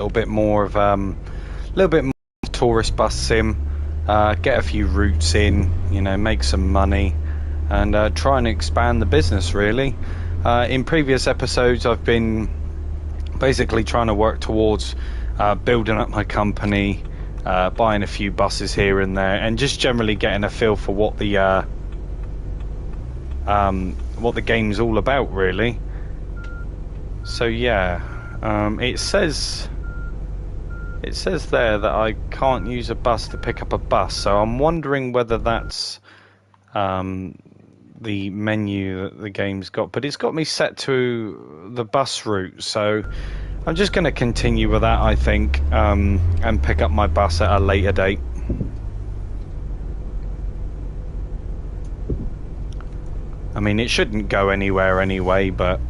little bit more of little bit more tourist bus sim, get a few routes in, you know, make some money, and try and expand the business. Really, in previous episodes, I've been basically trying to work towards building up my company, buying a few buses here and there, and just generally getting a feel for what the game's all about, really. So yeah, it says there that I can't use a bus to pick up a bus, so I'm wondering whether that's the menu that the game's got. But it's got me set to the bus route, so I'm just going to continue with that, I think, and pick up my bus at a later date. I mean, it shouldn't go anywhere anyway, but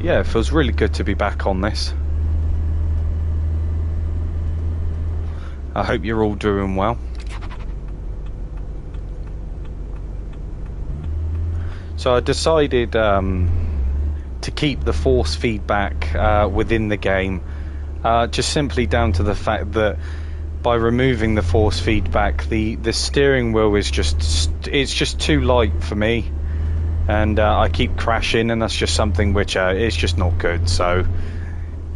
yeah, it feels really good to be back on this. I hope you're all doing well. So I decided to keep the force feedback within the game, just simply down to the fact that by removing the force feedback, the steering wheel is just too light for me. And I keep crashing, and that's just something which is just not good. So,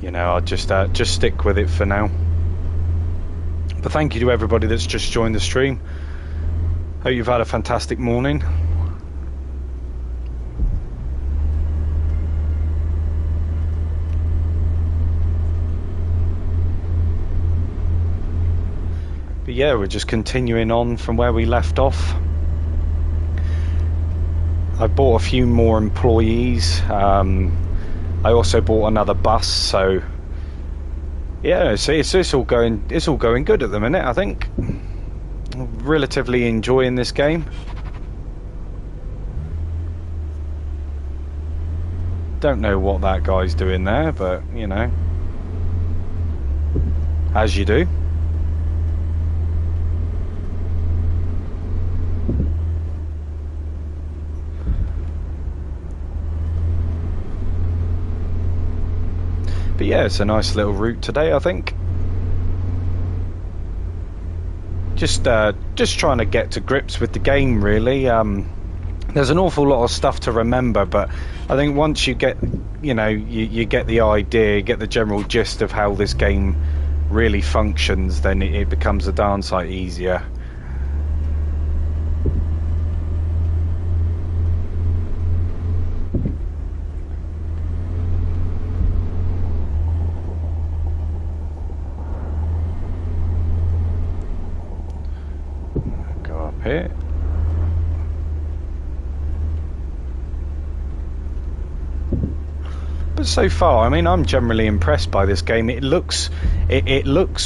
you know, I'll just stick with it for now. But thank you to everybody that's just joined the stream. Hope you've had a fantastic morning. But yeah, we're just continuing on from where we left off. I bought a few more employees. I also bought another bus, so yeah, it's all going good at the minute. I think I'm relatively enjoying this game. Don't know what that guy's doing there, but you know, as you do. But yeah, it's a nice little route today, I think. Just trying to get to grips with the game, really. There's an awful lot of stuff to remember, but I think once you get, you know, you get the idea, get the general gist of how this game really functions, then it becomes a darn sight easier. Here. But so far, I mean, I'm generally impressed by this game. It looks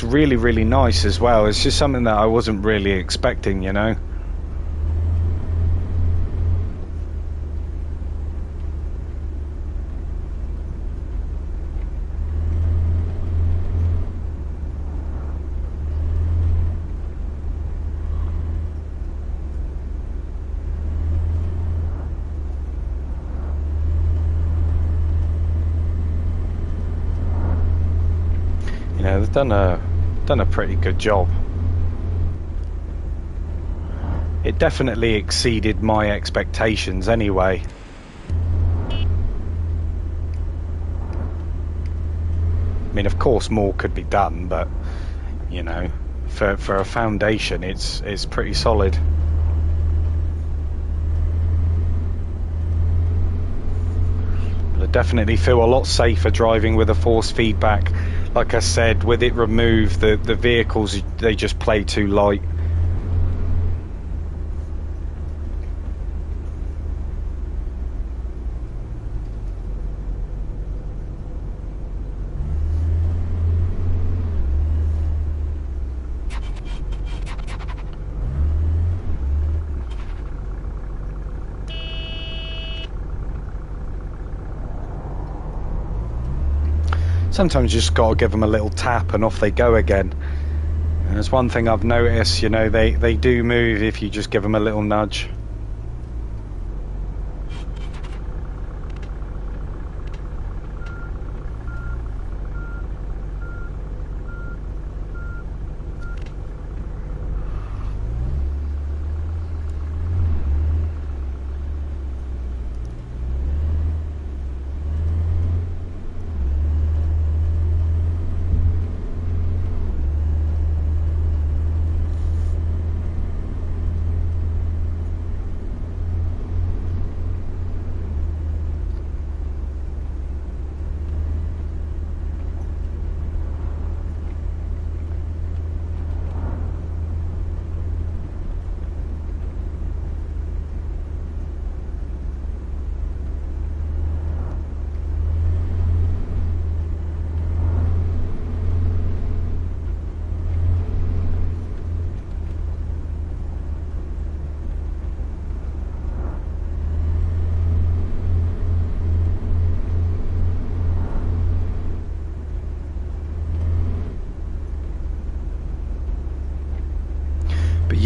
really, really nice as well. It's just something that I wasn't really expecting, you know. Yeah, they've done a pretty good job. It definitely exceeded my expectations anyway. I mean, of course more could be done, but you know, for a foundation it's pretty solid. But I definitely feel a lot safer driving with a force feedback. Like I said, with it removed, the vehicles, they just play too light. Sometimes you just got to give them a little tap and off they go again. And there's one thing I've noticed, you know, they do move if you just give them a little nudge.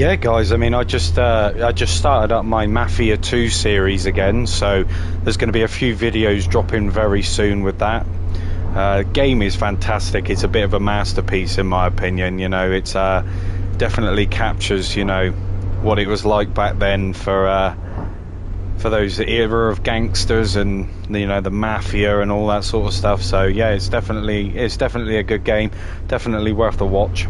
Yeah, guys. I mean, I just started up my Mafia 2 series again, so there's going to be a few videos dropping very soon with that. Game is fantastic. It's a bit of a masterpiece, in my opinion. You know, it's definitely captures, you know, what it was like back then for those era of gangsters and, you know, the mafia and all that sort of stuff. So yeah, it's definitely a good game. Definitely worth the watch.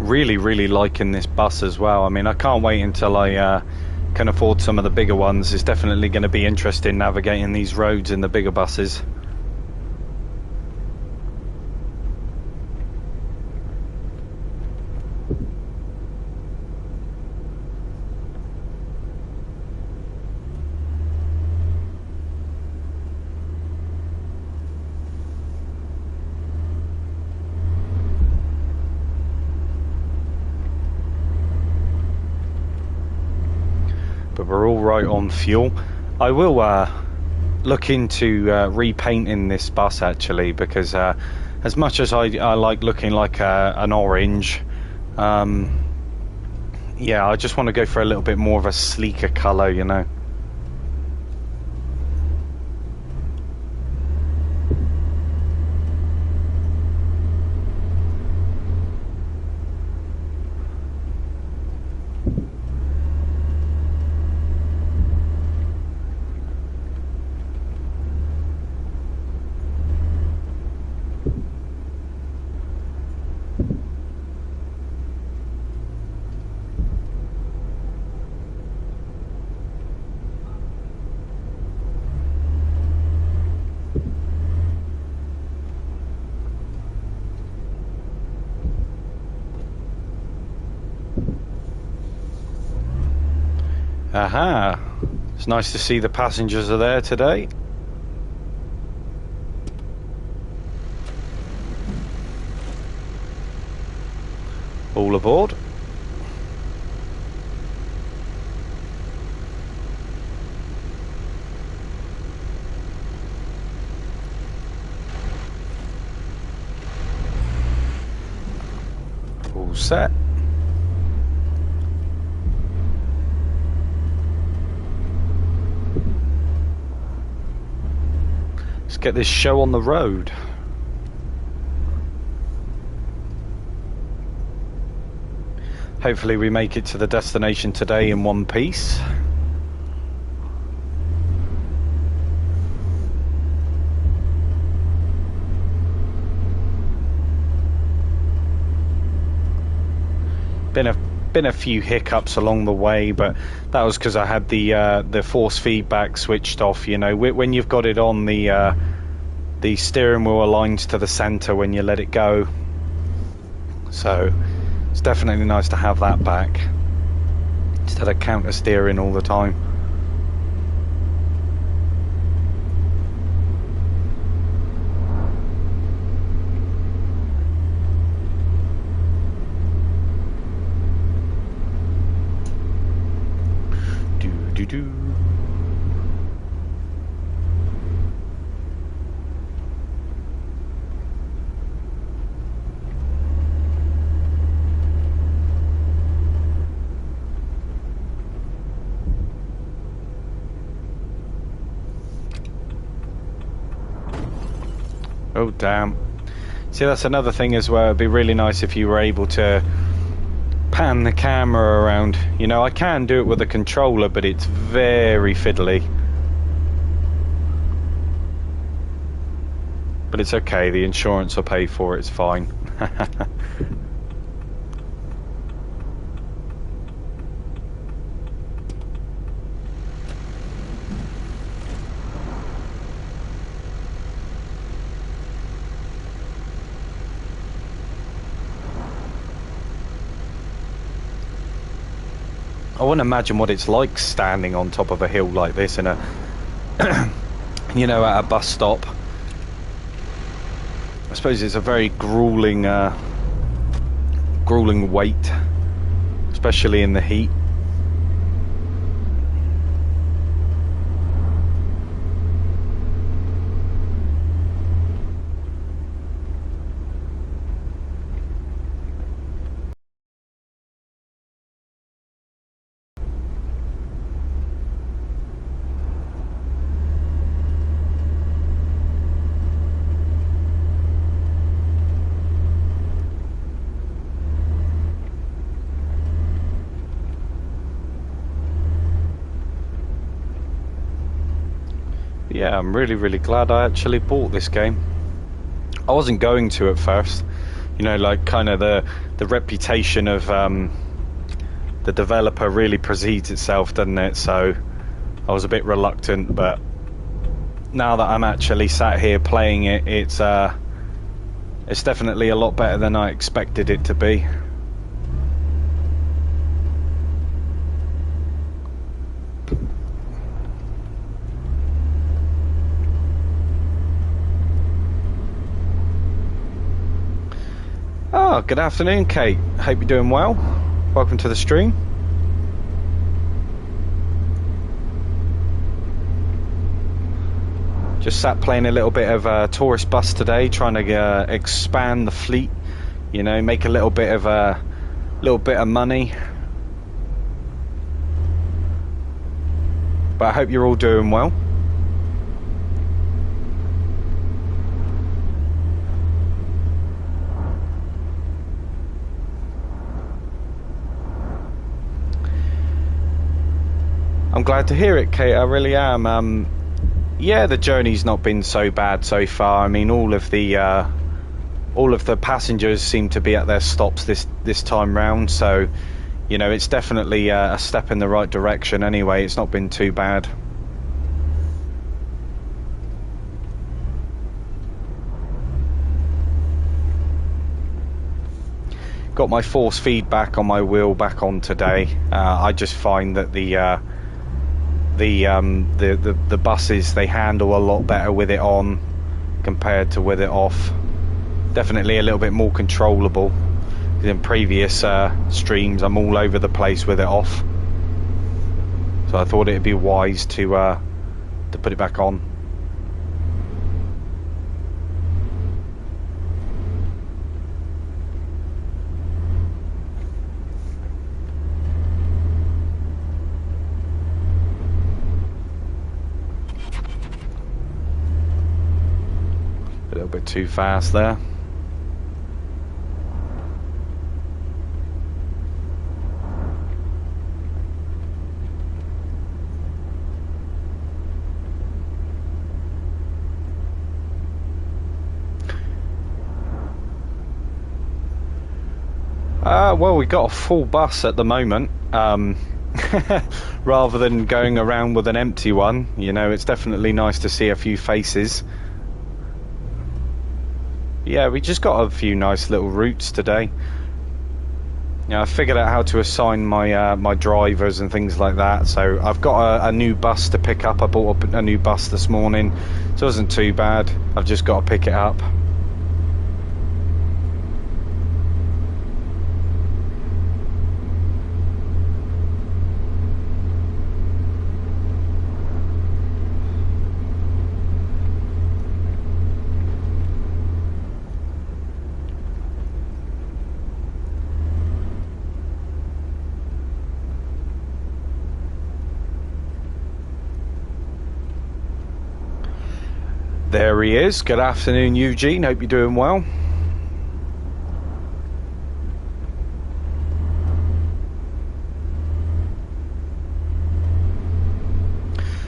Really liking this bus as well. I mean, I can't wait until I can afford some of the bigger ones. It's definitely going to be interesting navigating these roads in the bigger buses. But we're all right on fuel. I will look into repainting this bus actually, because as much as I like looking like an orange, yeah, I just want to go for a little bit more of a sleeker colour, you know. Aha! It's nice to see the passengers are there today. All aboard. All set. Let's get this show on the road. Hopefully we make it to the destination today in one piece. Been a few hiccups along the way, but that was because I had the force feedback switched off. You know, when you've got it on, the steering wheel aligns to the center when you let it go. So it's definitely nice to have that back instead of counter steering all the time. Do. Oh damn. See, that's another thing as well. It'd be really nice if you were able to pan the camera around. You know, I can do it with a controller, but it's very fiddly. But it's okay, the insurance will pay for it, it's fine. I wouldn't imagine what it's like standing on top of a hill like this in a, you know, at a bus stop. I suppose it's a very grueling wait, especially in the heat. Yeah, I'm really glad I actually bought this game. I wasn't going to at first, you know, like kind of the reputation of the developer really precedes itself, doesn't it? So I was a bit reluctant, but now that I'm actually sat here playing it, it's definitely a lot better than I expected it to be. Oh, good afternoon, Kate. Hope you're doing well. Welcome to the stream. Just sat playing a little bit of tourist bus today, trying to expand the fleet. You know, make a little bit of money. But I hope you're all doing well. I'm glad to hear it, Kate. I really am. Yeah, the journey's not been so bad so far. I mean, all of the passengers seem to be at their stops this time round. So, you know, it's definitely a step in the right direction. Anyway, it's not been too bad. Got my force feedback on my wheel back on today. I just find that the buses, they handle a lot better with it on compared to with it off. Definitely a little bit more controllable. In previous streams, I'm all over the place with it off, so I thought it'd be wise to put it back on. A little bit too fast there. Well, we got a full bus at the moment. Rather than going around with an empty one, you know, it's definitely nice to see a few faces. Yeah, we just got a few nice little routes today. Yeah, I figured out how to assign my my drivers and things like that. So I've got a new bus to pick up. I bought a new bus this morning, so it wasn't too bad. I've just got to pick it up. There he is. Good afternoon, Eugene. Hope you're doing well.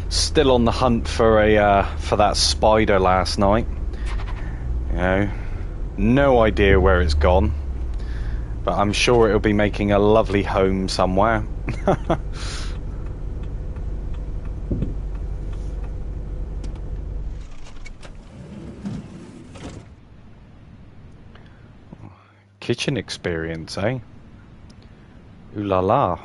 Still on the hunt for that spider last night. You know, no idea where it's gone, but I'm sure it'll be making a lovely home somewhere. Kitchen experience, eh? Ooh la la.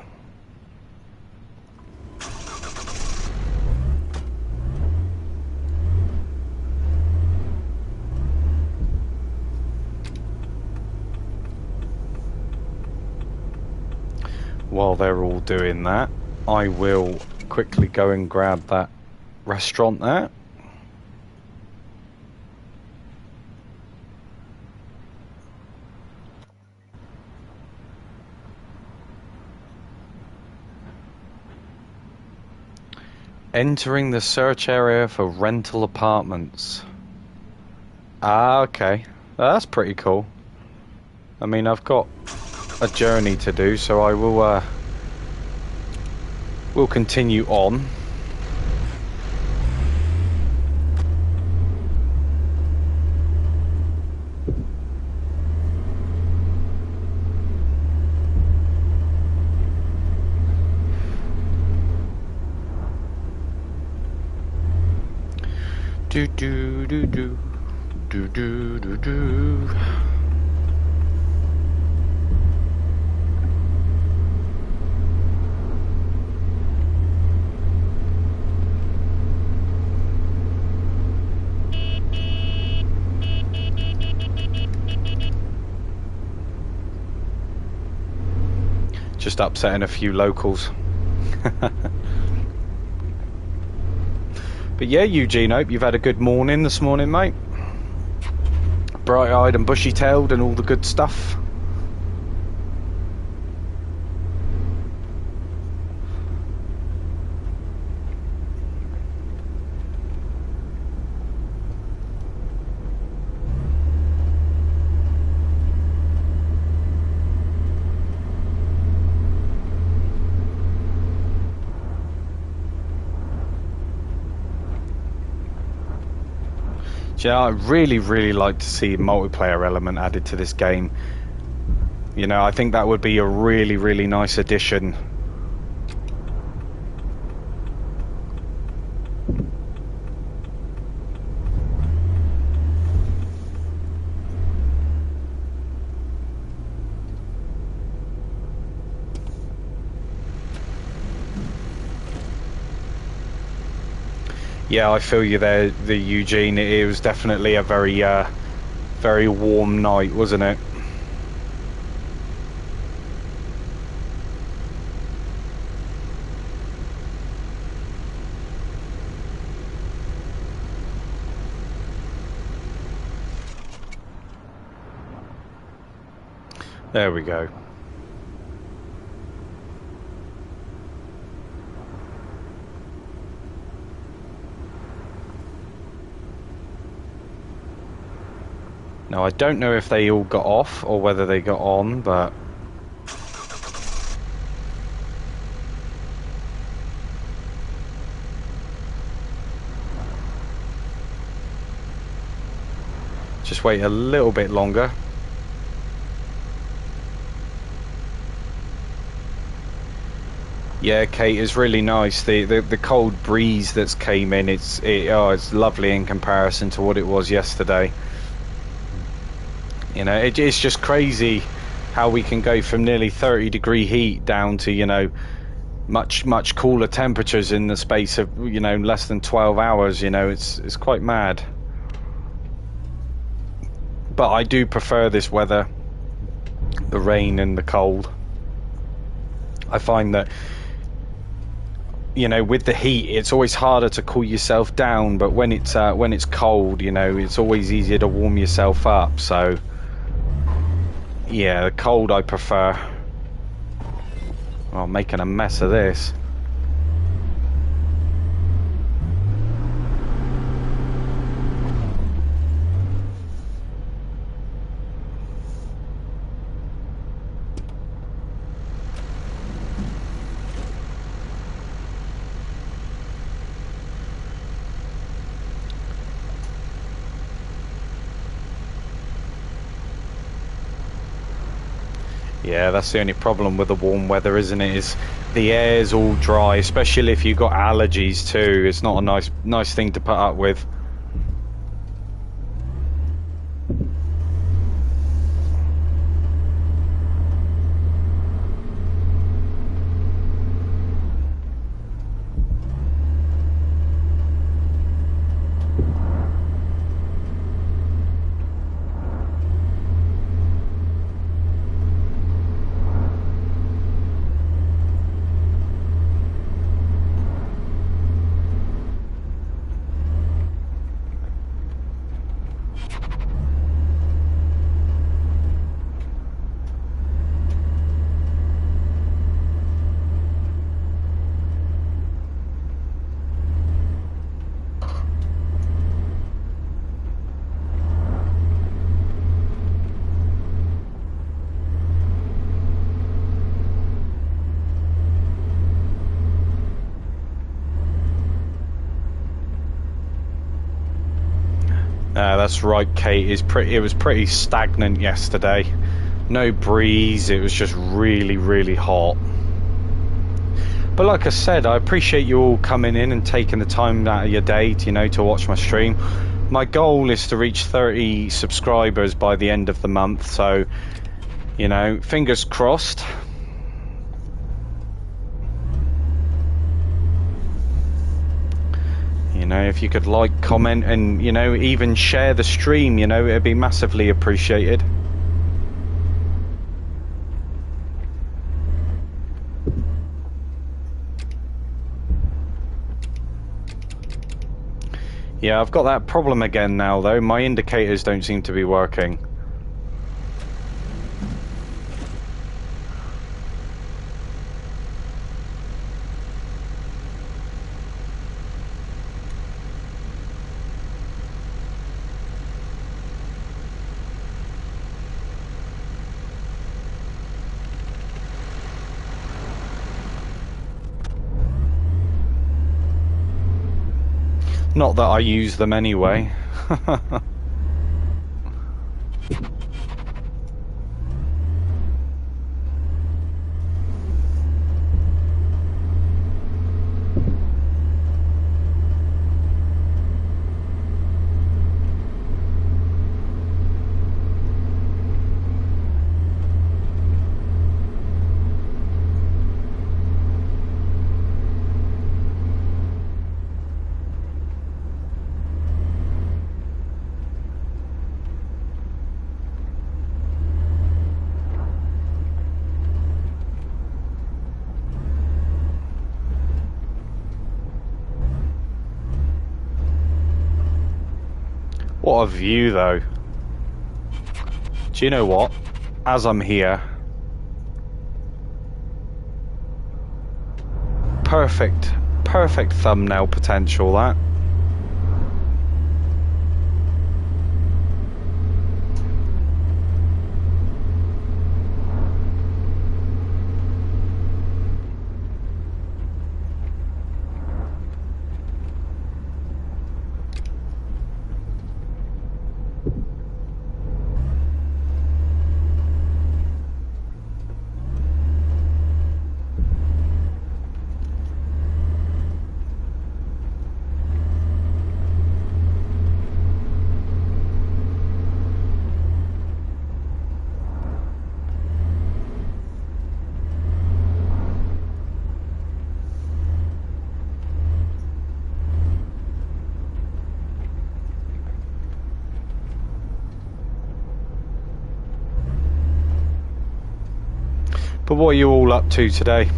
while they're all doing that, I will quickly go and grab that restaurant there. Entering the search area for rental apartments. Ah, okay. That's pretty cool. I mean, I've got a journey to do, so I will continue on. Do do do do do do do do. Just upsetting a few locals. But yeah, Eugene, hope you've had a good morning this morning, mate. Bright-eyed and bushy-tailed and all the good stuff. Yeah, I'd really like to see a multiplayer element added to this game. You know, I think that would be a really nice addition. Yeah, I feel you there, the Eugene. It was definitely a very warm night, wasn't it? There we go. Now, I don't know if they all got off or whether they got on, but... just wait a little bit longer. Yeah, Kate, it's really nice. The cold breeze that's came in, it's lovely in comparison to what it was yesterday. You know, it's just crazy how we can go from nearly 30-degree heat down to, you know, much cooler temperatures in the space of, you know, less than 12 hours. You know, it's quite mad. But I do prefer this weather, the rain and the cold. I find that, you know, with the heat, it's always harder to cool yourself down, but when it's cold, you know, it's always easier to warm yourself up. So yeah, the cold I prefer. Oh, I'm making a mess of this. Yeah, that's the only problem with the warm weather, isn't it? Is the air's all dry, especially if you've got allergies too. It's not a nice thing to put up with. That's right, Kate. It was pretty stagnant yesterday. No breeze. It was just really, really hot. But like I said, I appreciate you all coming in and taking the time out of your day, to watch my stream. My goal is to reach 30 subscribers by the end of the month, so, fingers crossed. If you could like, comment, and, even share the stream, it'd be massively appreciated. Yeah, I've got that problem again now, though. My indicators don't seem to be working. Not that I use them anyway. What a view, though. Do you know what? As I'm here, perfect thumbnail potential, that. But what are you all up to today?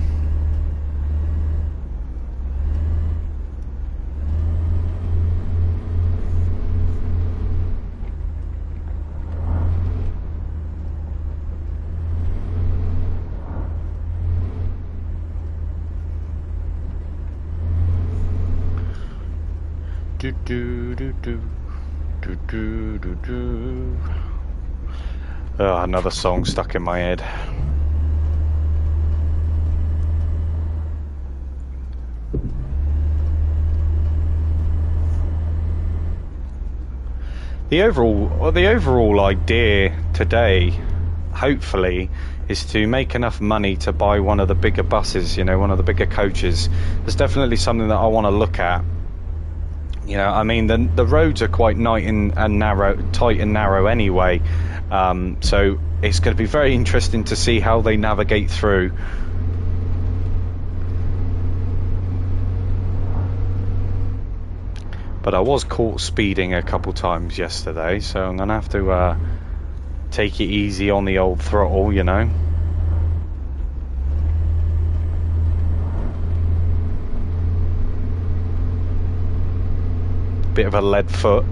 Do do do do do do do do. Oh, another song stuck in my head. The overall idea today, hopefully, is to make enough money to buy one of the bigger buses, one of the bigger coaches. There's definitely something that I want to look at. I mean, the roads are quite tight and narrow anyway, so it's going to be very interesting to see how they navigate through. But I was caught speeding a couple times yesterday, so I'm going to have to take it easy on the old throttle, Bit of a lead foot.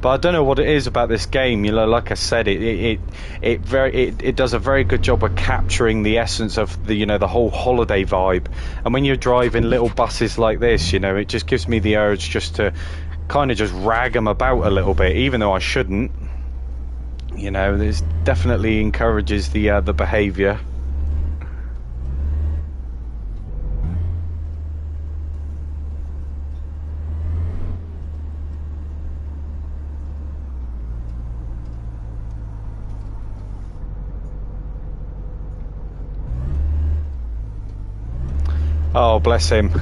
But I don't know what it is about this game. Like I said, it does a very good job of capturing the essence of the whole holiday vibe. And when you're driving little buses like this, it just gives me the urge just to kind of just rag them about a little bit, even though I shouldn't. This definitely encourages the behaviour. Oh, bless him.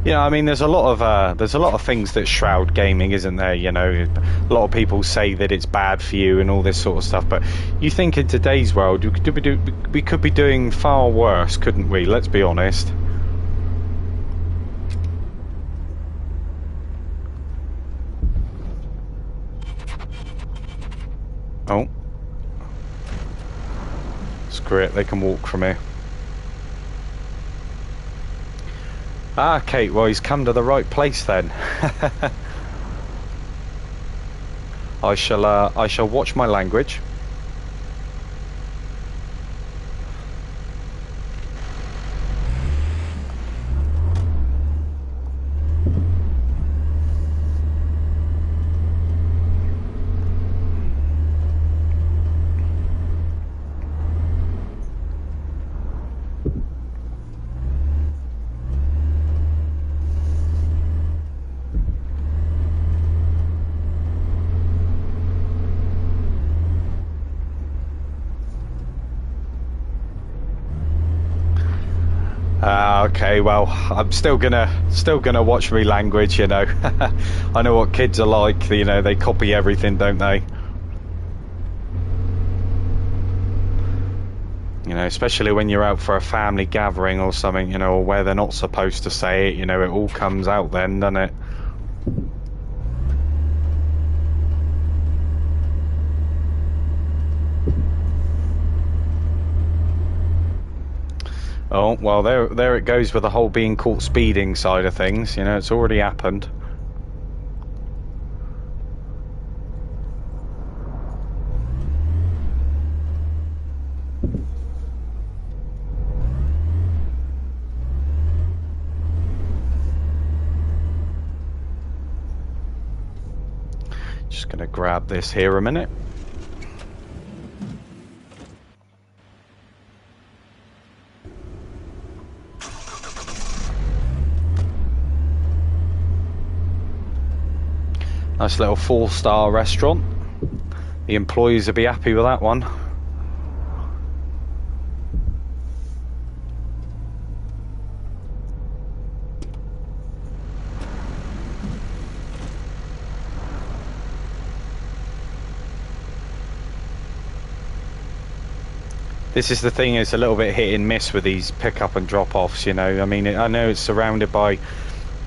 Yeah, I mean, there's a lot of things that shroud gaming, isn't there? You know, a lot of people say that it's bad for you and all this sort of stuff. But you think in today's world, we could be doing far worse, couldn't we? Let's be honest. Oh, screw it. They can walk from here. Ah, Kate. Well, he's come to the right place then. I shall watch my language. Okay, well, I'm still gonna watch my language, you know. I know what kids are like, you know, they copy everything, don't they? You know, especially when you're out for a family gathering or something, you know, or where they're not supposed to say it, you know, it all comes out then, doesn't it? Oh, well, there it goes with the whole being caught speeding side of things. You know, it's already happened. Just gonna grab this here a minute. Nice little 4-star restaurant. The employees will be happy with that one. This is the thing, it's a little bit hit and miss with these pick up and drop offs, you know. I mean, I know it's surrounded by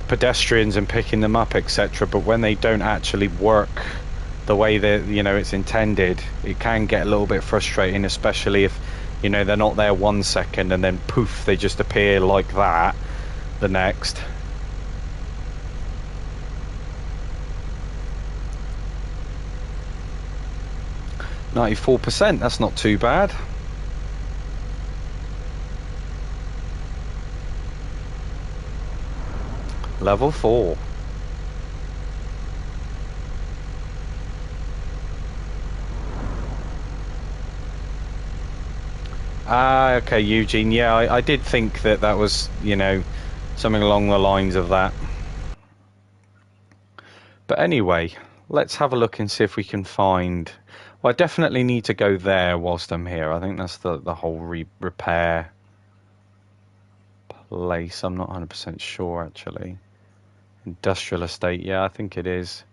pedestrians and picking them up, etc., but when they don't actually work the way that, you know, it's intended, it can get a little bit frustrating, especially if, you know, they're not there 1 second and then poof, they just appear like that the next. %, that's not too bad. Level 4. Ah, okay, Eugene. Yeah, I did think that was, you know, something along the lines of that. But anyway, let's have a look and see if we can find... Well, I definitely need to go there whilst I'm here. I think that's the whole repair place. I'm not 100% sure, actually. Industrial estate, yeah, I think it is.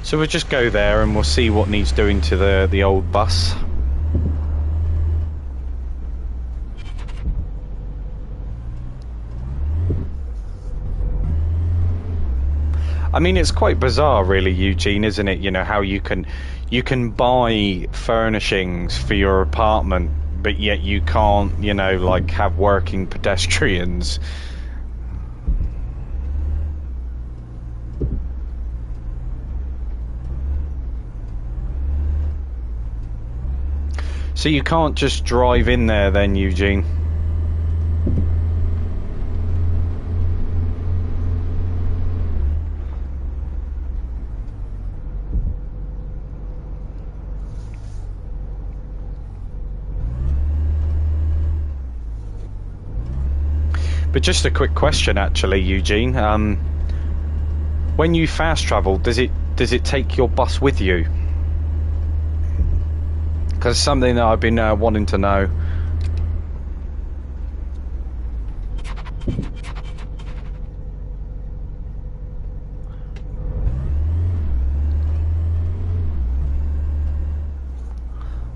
So we'll just go there and we'll see what needs doing to the old bus. I mean, it's quite bizarre, really, Eugene, isn't it? You know, how you can buy furnishings for your apartment, but yet you can't, you know, like have working pedestrians. So you can't just drive in there then, Eugene? But just a quick question, actually, Eugene. When you fast travel, does it take your bus with you? Because it's something that I've been wanting to know.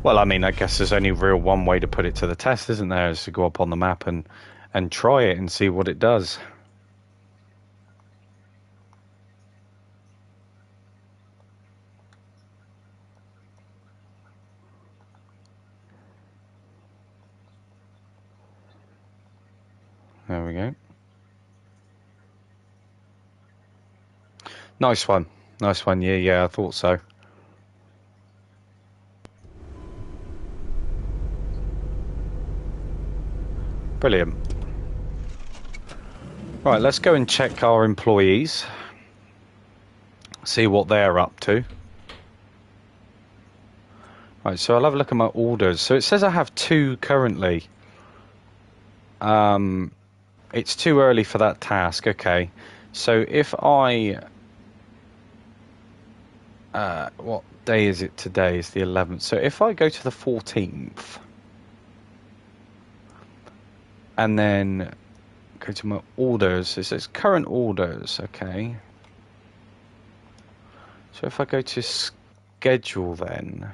Well, I mean, I guess there's only real one way to put it to the test, isn't there? Is to go up on the map and try it and see what it does. There we go. Nice one. Nice one. Yeah, I thought so. Brilliant. Right, let's go and check our employees. See what they're up to. Right, so I'll have a look at my orders. So it says I have 2 currently. It's too early for that task. Okay. So if I... what day is it today? It's the 11th. So if I go to the 14th... and then go to my orders, it says current orders. Okay. So if I go to schedule then...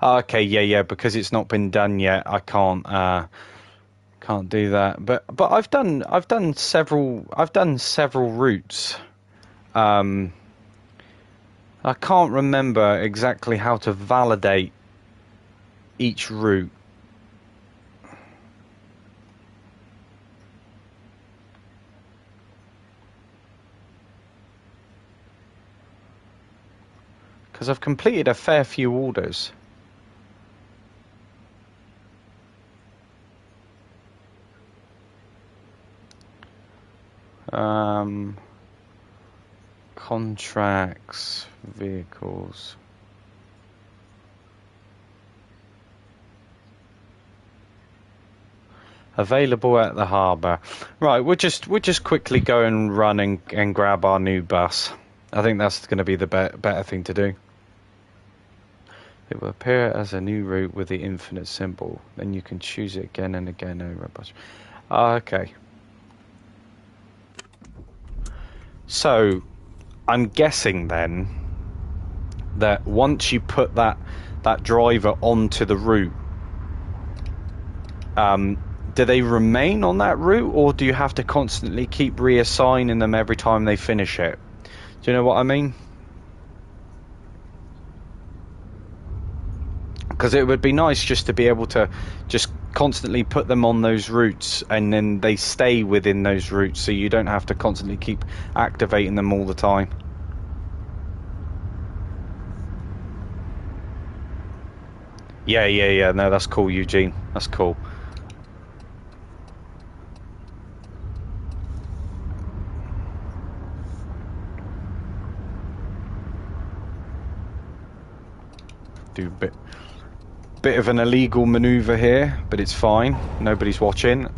okay, yeah, because it's not been done yet, I can't do that. But I've done several routes. I can't remember exactly how to validate each route. Because I've completed a fair few orders. Contracts, vehicles. Available at the harbour. Right, we'll just quickly go and run and grab our new bus. I think that's going to be the better thing to do. It will appear as a new route with the infinite symbol. Then you can choose it again and again over a bus. Okay. So, I'm guessing then that once you put that driver onto the route, do they remain on that route, or do you have to constantly keep reassigning them every time they finish it? Do you know what I mean? Because it would be nice just to be able to just constantly put them on those routes, and then they stay within those routes, so you don't have to constantly keep activating them all the time. Yeah. No, that's cool, Eugene. That's cool. Do a bit of an illegal maneuver here, but it's fine. Nobody's watching.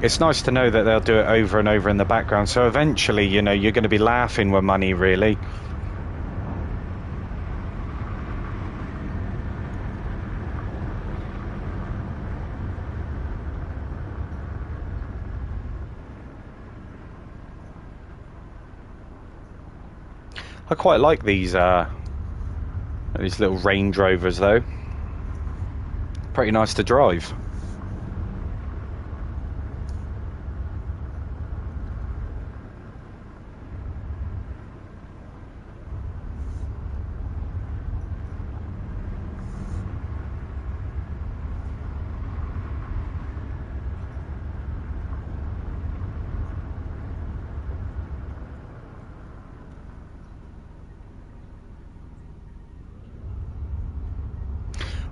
It's nice to know that they'll do it over and over in the background, so eventually, you know, you're going to be laughing with money, really. I quite like these little Range Rovers, though. Pretty nice to drive.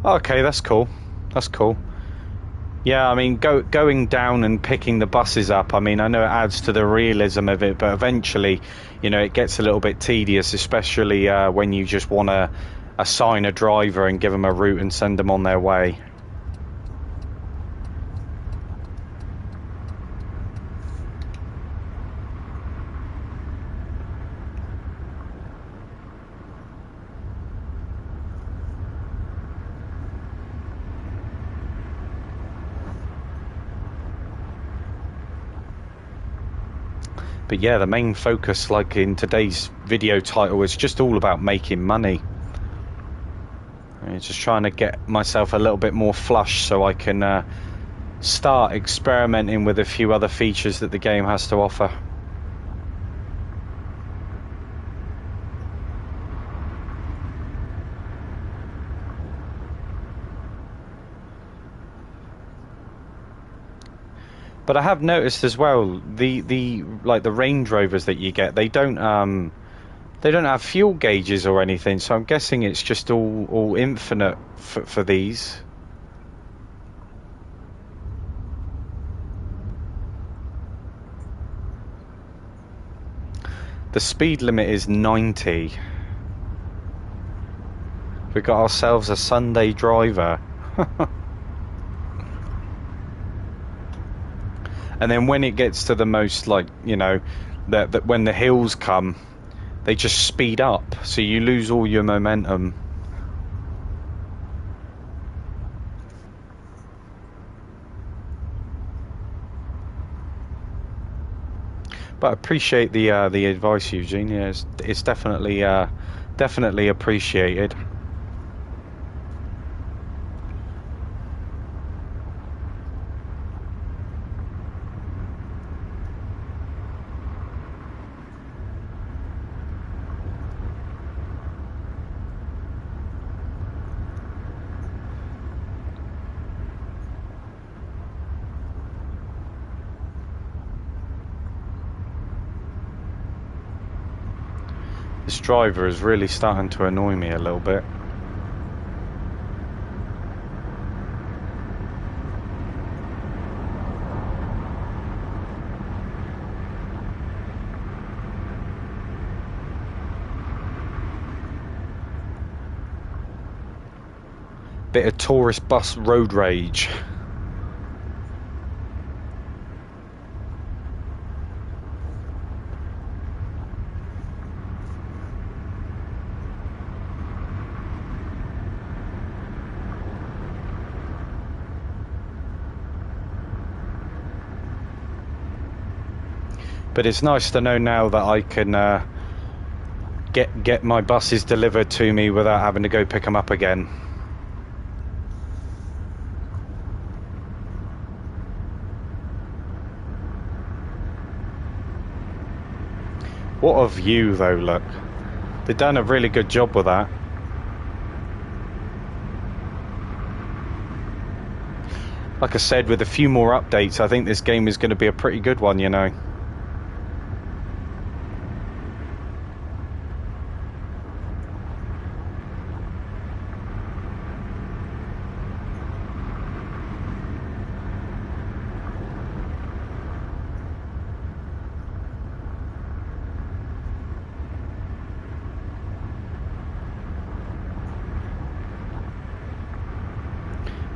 Okay, that's cool. That's cool. Yeah, I mean, going down and picking the buses up, I mean, I know it adds to the realism of it, but eventually, you know, it gets a little bit tedious, especially when you just want to assign a driver and give them a route and send them on their way. But yeah, the main focus, like in today's video title, is just all about making money. I'm just trying to get myself a little bit more flush so I can start experimenting with a few other features that the game has to offer. But I have noticed as well the like the Range Rovers that you get, they don't have fuel gauges or anything, so I'm guessing it's just all infinite for these. The speed limit is 90. We got ourselves a Sunday driver. And then when it gets to the most, like, you know, that when the hills come, they just speed up, so you lose all your momentum. But I appreciate the advice, Eugene. Yeah, it's definitely appreciated. This driver is really starting to annoy me a little bit. Bit of tourist bus road rage. But it's nice to know now that I can get my buses delivered to me without having to go pick them up again. What a view, though, look. They've done a really good job with that. Like I said, with a few more updates, I think this game is going to be a pretty good one, you know.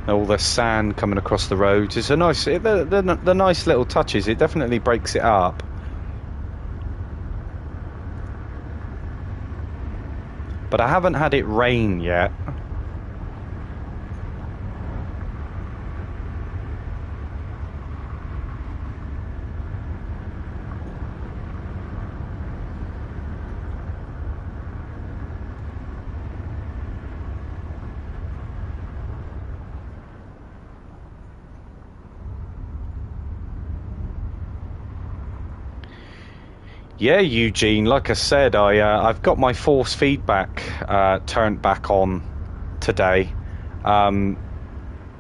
All the sand coming across the roads. It's a nice, the nice little touches. It definitely breaks it up. But I haven't had it rain yet. Yeah, Eugene, like I said, I've got my force feedback turned back on today, and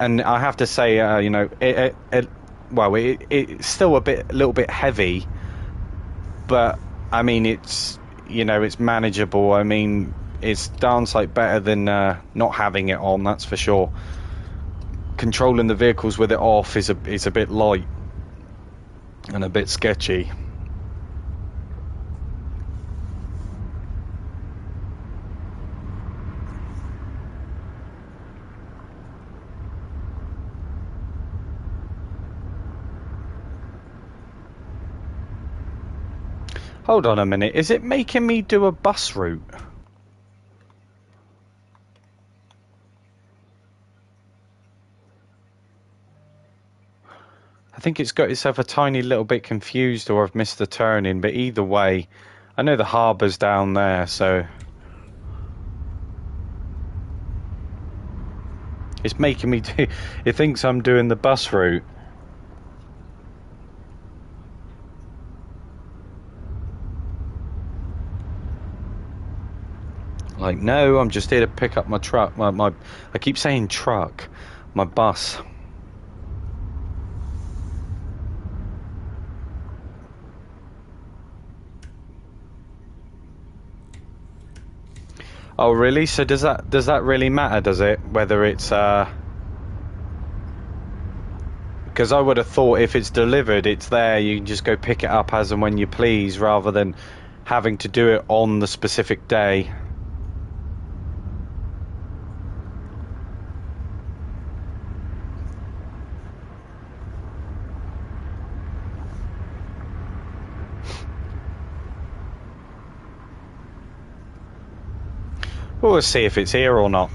I have to say, you know, it's still a little bit heavy, but I mean, it's, you know, it's manageable. I mean, it's darn sight better than not having it on, that's for sure. Controlling the vehicles with it off is a bit light and a bit sketchy. Hold on a minute, is it making me do a bus route? I think it's got itself a tiny little bit confused, or I've missed the turning, but either way, I know the harbour's down there, so it's making me do, it thinks I'm doing the bus route. Like, no, I'm just here to pick up my truck. I keep saying truck, my bus. Oh, really? So does that really matter? Does it? Whether it's because I would have thought if it's delivered, it's there. You can just go pick it up as and when you please, rather than having to do it on the specific day. We'll see if it's here or not.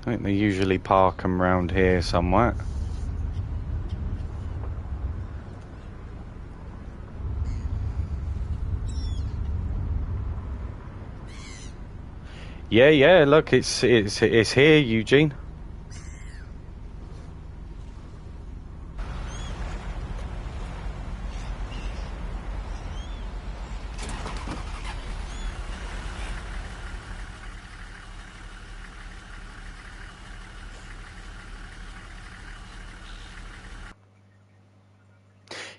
I think they usually park them around here somewhere. Yeah, look, it's here, Eugene.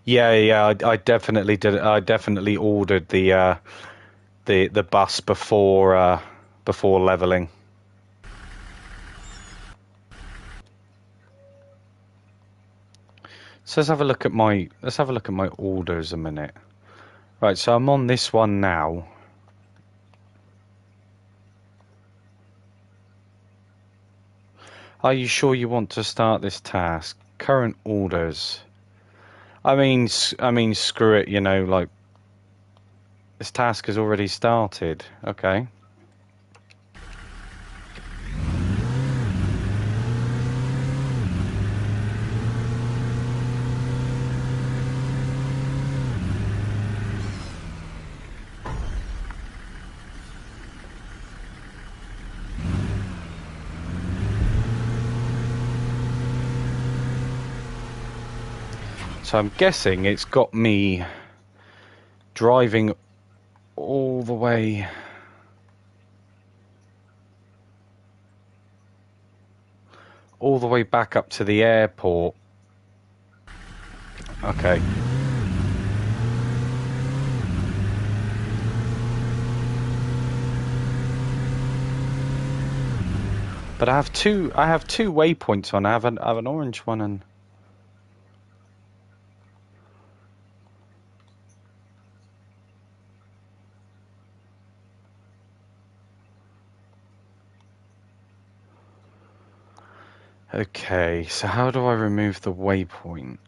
Yeah, I definitely did. I definitely ordered the bus before leveling. So let's have a look at my orders a minute. Right, so I'm on this one now. Are you sure you want to start this task? Current orders. I mean, screw it, you know, like, this task has already started. Okay. So I'm guessing it's got me driving all the way back up to the airport. Okay. But I have two waypoints on. I have an orange one and okay, so how do I remove the waypoint?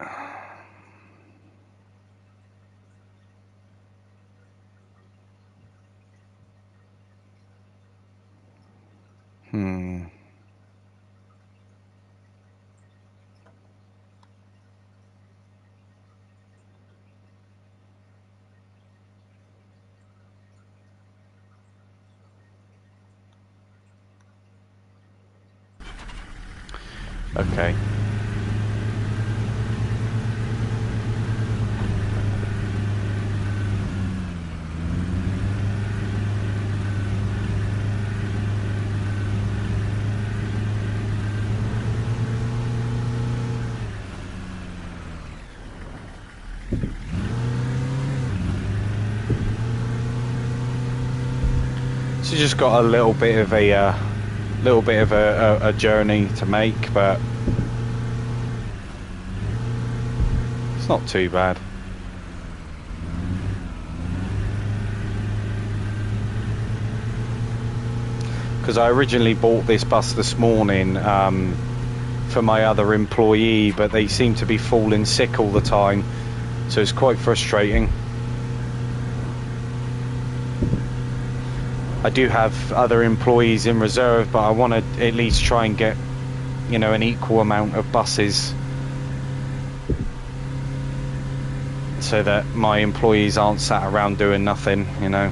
Okay. So just got a little bit of a journey to make, but it's not too bad. Because I originally bought this bus this morning for my other employee, but they seem to be falling sick all the time, so it's quite frustrating. I do have other employees in reserve, but I want to at least try and get, you know, an equal amount of buses so that my employees aren't sat around doing nothing, you know.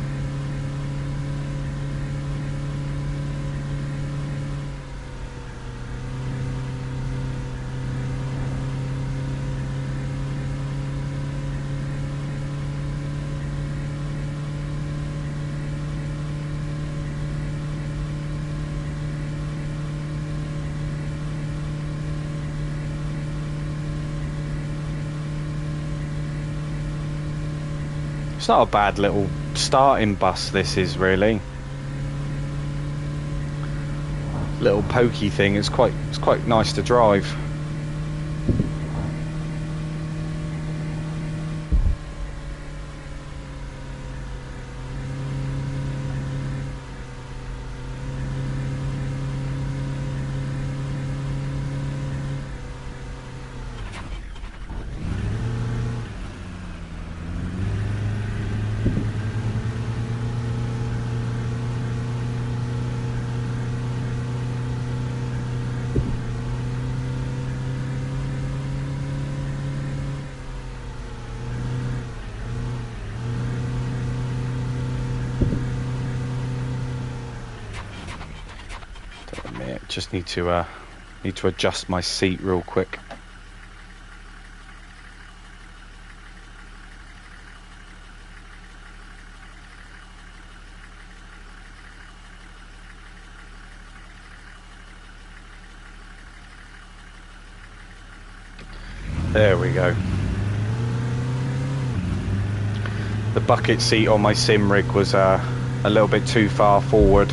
It's not a bad little starting bus, this is really. Little pokey thing, it's quite nice to drive. Just need to adjust my seat real quick. There we go. The bucket seat on my sim rig was a little bit too far forward.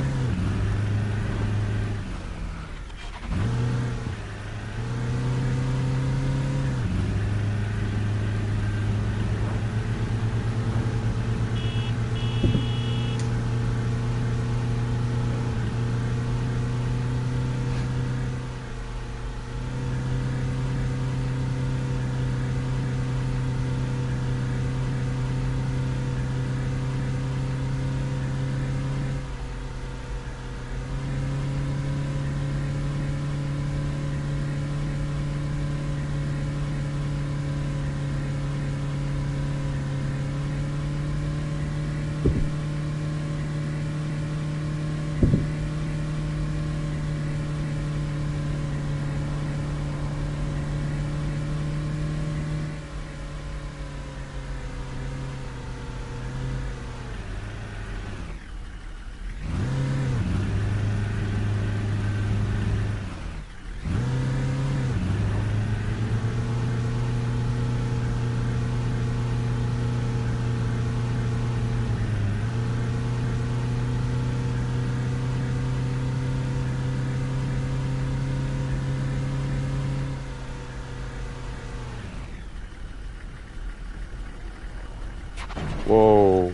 Whoa,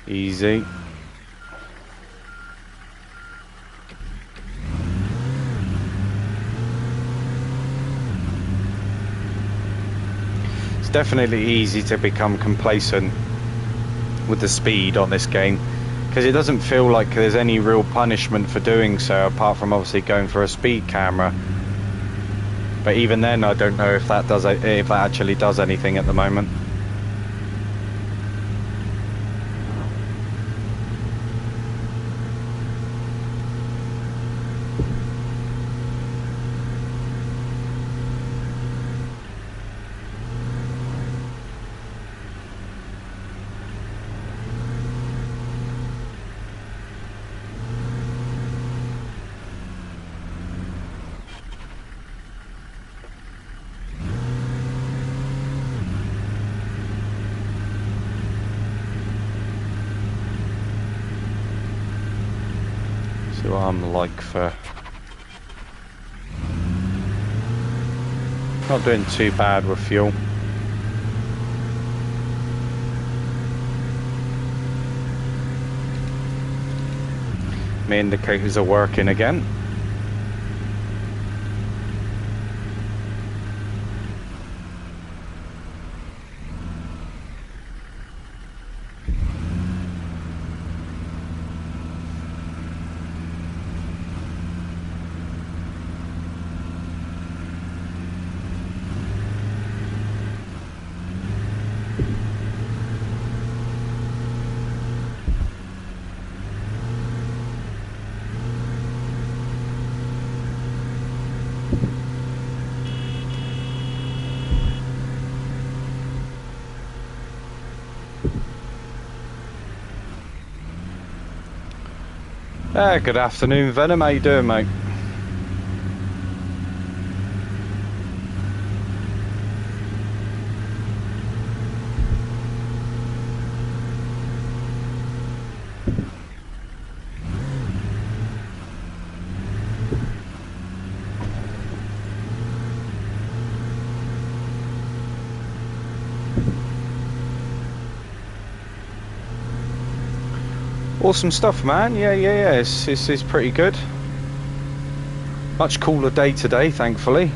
easy. It's definitely easy to become complacent with the speed on this game, because it doesn't feel like there's any real punishment for doing so, apart from obviously going for a speed camera. But even then, I don't know if that actually does anything at the moment. See what I'm like for... Not doing too bad with fuel. My indicators are working again. Good afternoon, Venom. How you doing, mate? Awesome stuff, man. Yeah. It's pretty good. Much cooler day today, thankfully.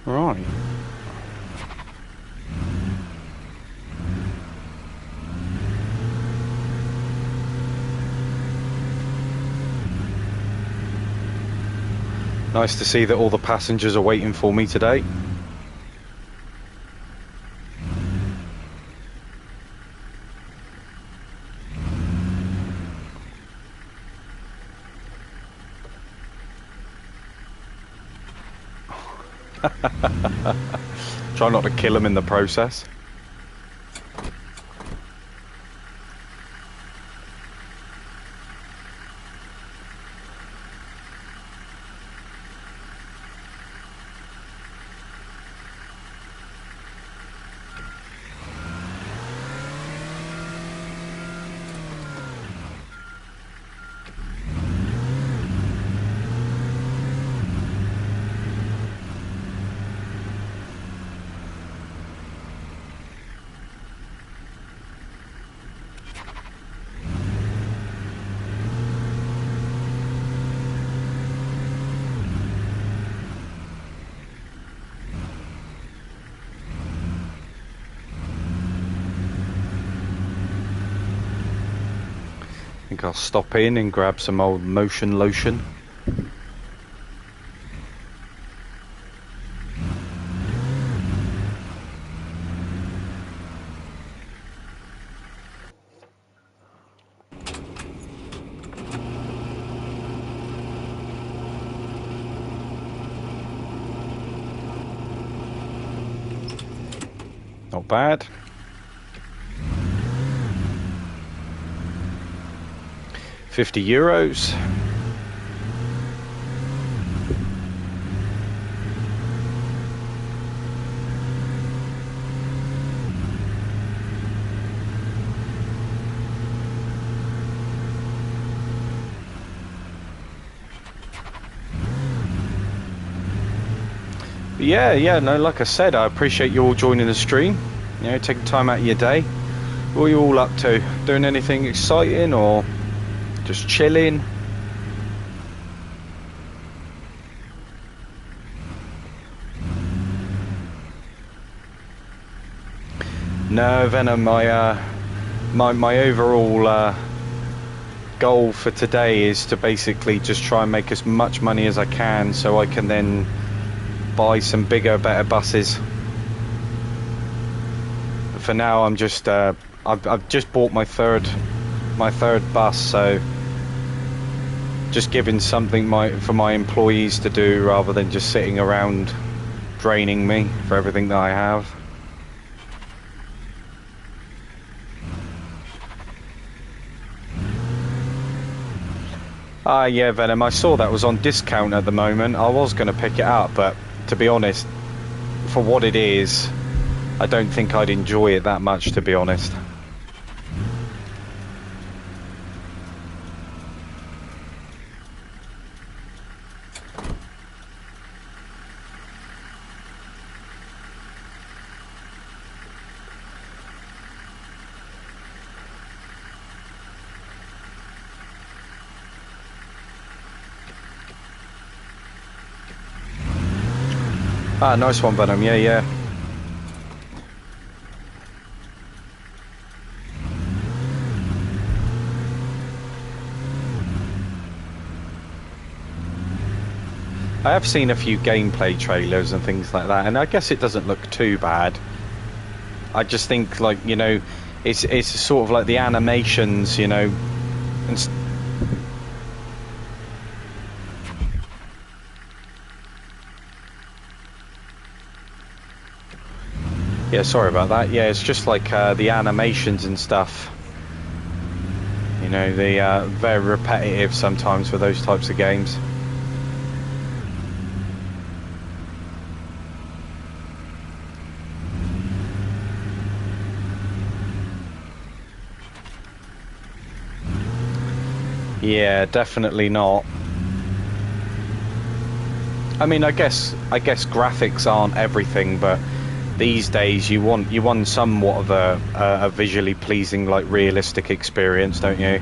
Right. Nice to see that all the passengers are waiting for me today. Try not to kill them in the process. I think I'll stop in and grab some old motion lotion. Not bad. €50. Yeah, no, like I said, I appreciate you all joining the stream, you know, taking time out of your day. What are you all up to? Doing anything exciting or just chilling? No, Venom, my overall goal for today is to basically just try and make as much money as I can so I can then buy some bigger, better buses. For now, I'm just I've just bought my third bus, so just giving something for my employees to do rather than just sitting around draining me for everything that I have. Yeah, Venom, I saw that was on discount at the moment. I was going to pick it up, but to be honest, for what it is, I don't think I'd enjoy it that much, to be honest. Ah, nice one, Venom. Yeah. I have seen a few gameplay trailers and things like that, and I guess it doesn't look too bad. I just think, like, you know, it's sort of like the animations, you know, and yeah, sorry about that. Yeah, it's just like the animations and stuff. You know, the very repetitive sometimes for those types of games. Yeah, definitely not. I mean, I guess graphics aren't everything, but these days you want somewhat of a visually pleasing, like, realistic experience, don't you?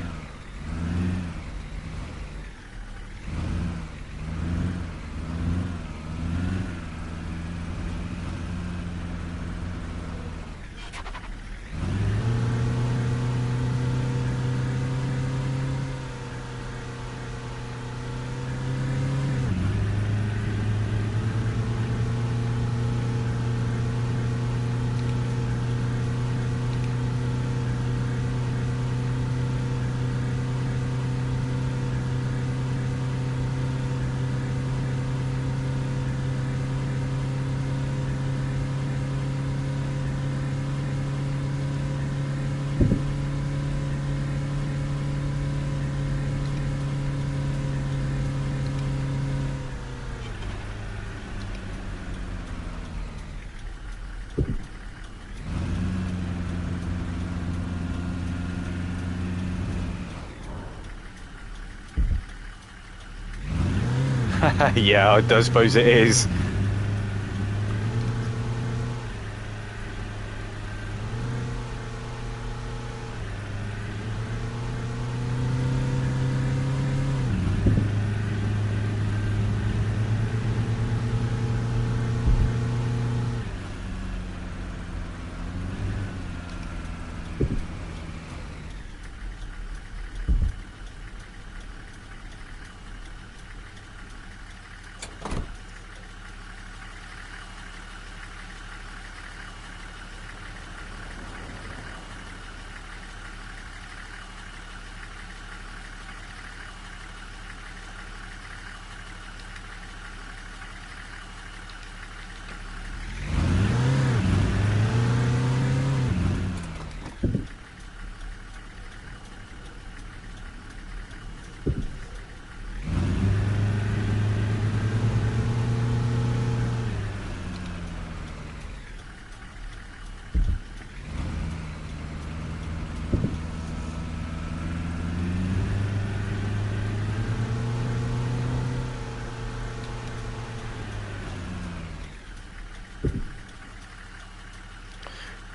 Yeah, I do suppose it is.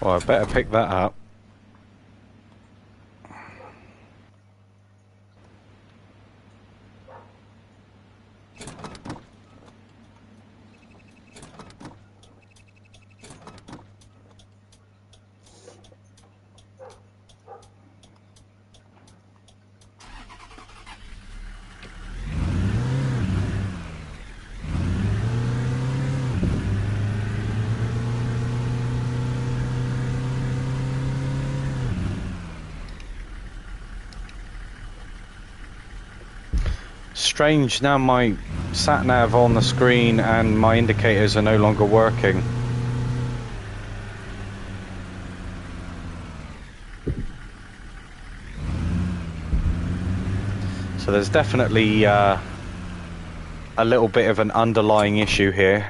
Well, I better pick that up. Strange, now my sat nav on the screen and my indicators are no longer working. So there's definitely a little bit of an underlying issue here.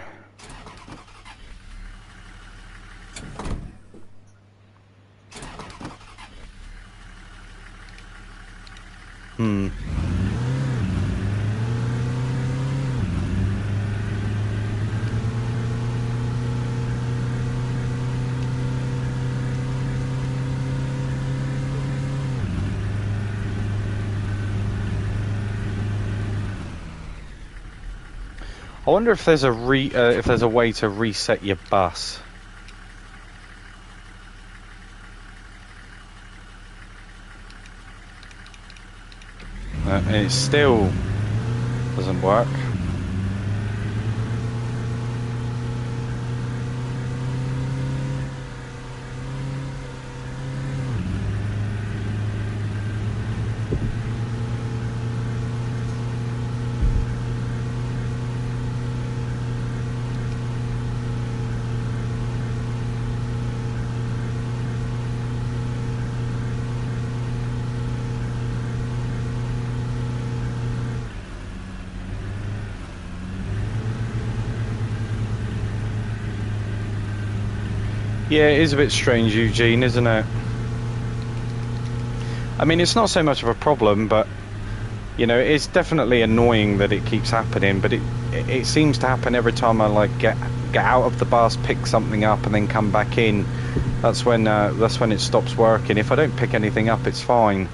I wonder if there's a way to reset your bus. It still doesn't work. Yeah, it is a bit strange, Eugene, isn't it? I mean, it's not so much of a problem, but you know, it's definitely annoying that it keeps happening. But it seems to happen every time I like get out of the bus, pick something up, and then come back in. That's when it stops working. If I don't pick anything up, it's fine.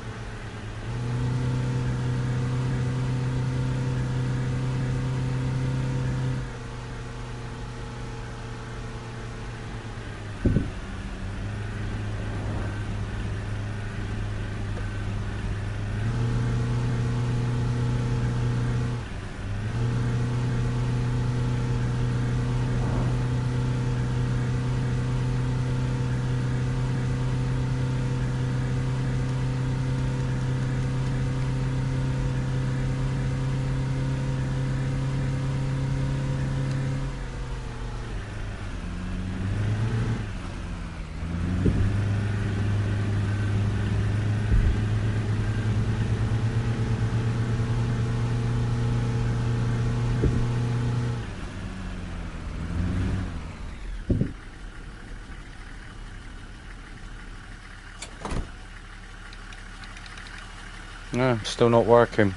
No, still not working.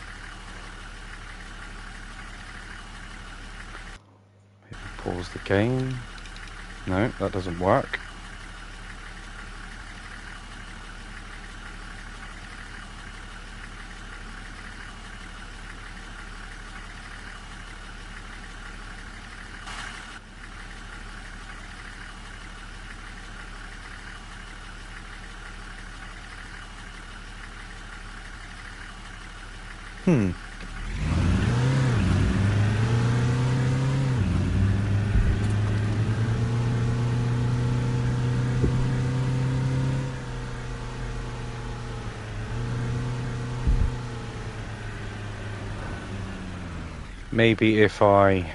Pause the game. No, that doesn't work. Maybe if I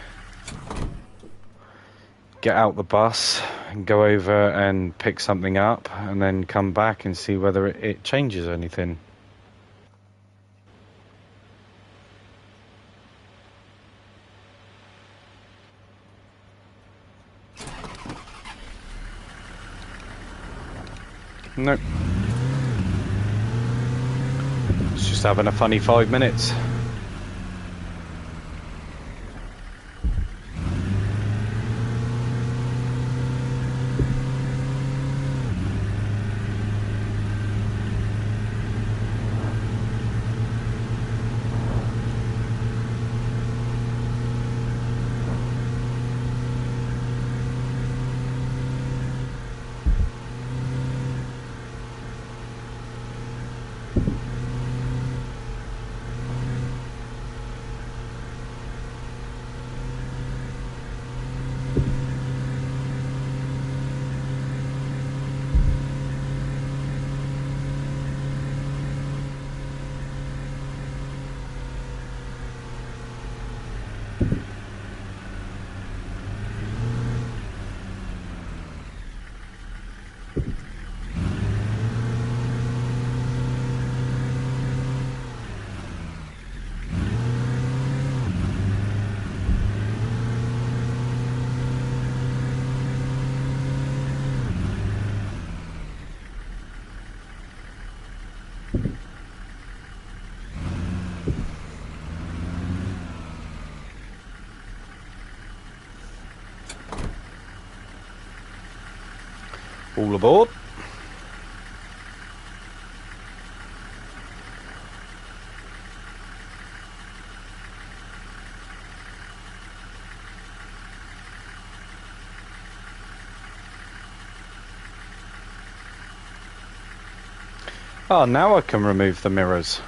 get out the bus and go over and pick something up and then come back and see whether it changes anything. Nope. It's just having a funny 5 minutes. All aboard. Oh, now I can remove the mirrors.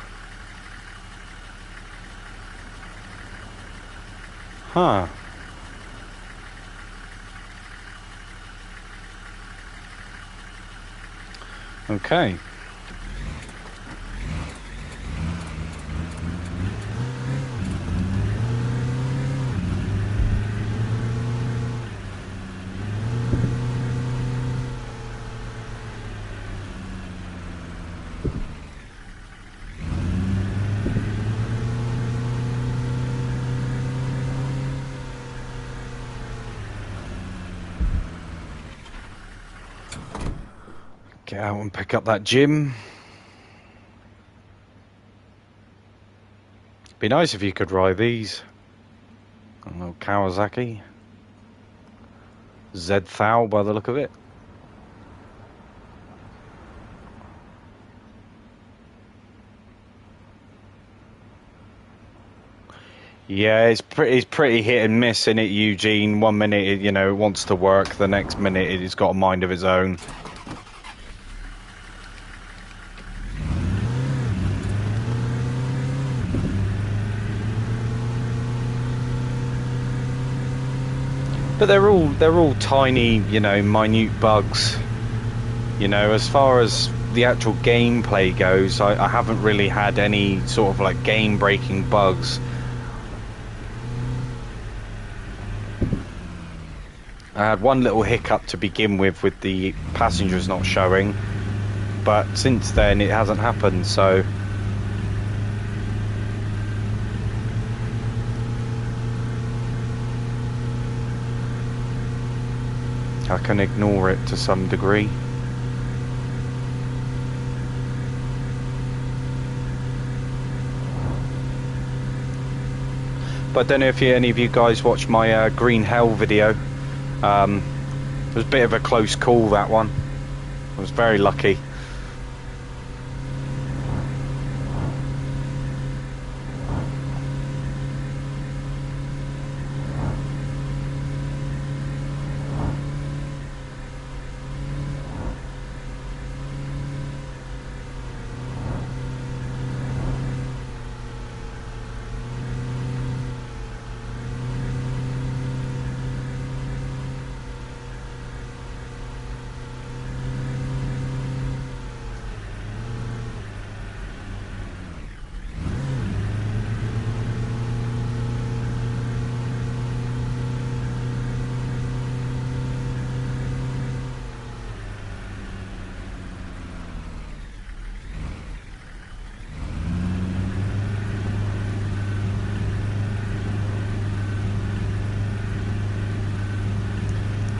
Huh. Okay. Get out and pick up that gym. Be nice if you could ride these. A little Kawasaki. Z-Thou by the look of it. Yeah, it's pretty hit and miss in it, Eugene. 1 minute, it wants to work. The next minute, it's got a mind of its own. But they're all tiny, minute bugs. As far as the actual gameplay goes, I haven't really had any sort of like game-breaking bugs. I had one little hiccup to begin with the passengers not showing, but since then it hasn't happened, so... I can ignore it to some degree. But I don't know if any of you guys watched my Green Hell video. It was a bit of a close call, that one. I was very lucky.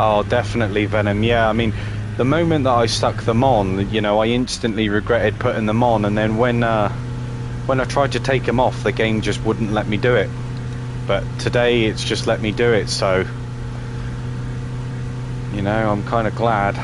Oh, definitely, Venom. Yeah, I mean, the moment that I stuck them on, I instantly regretted putting them on, and then when I tried to take them off, the game just wouldn't let me do it. But today, it's just let me do it, so, I'm kind of glad.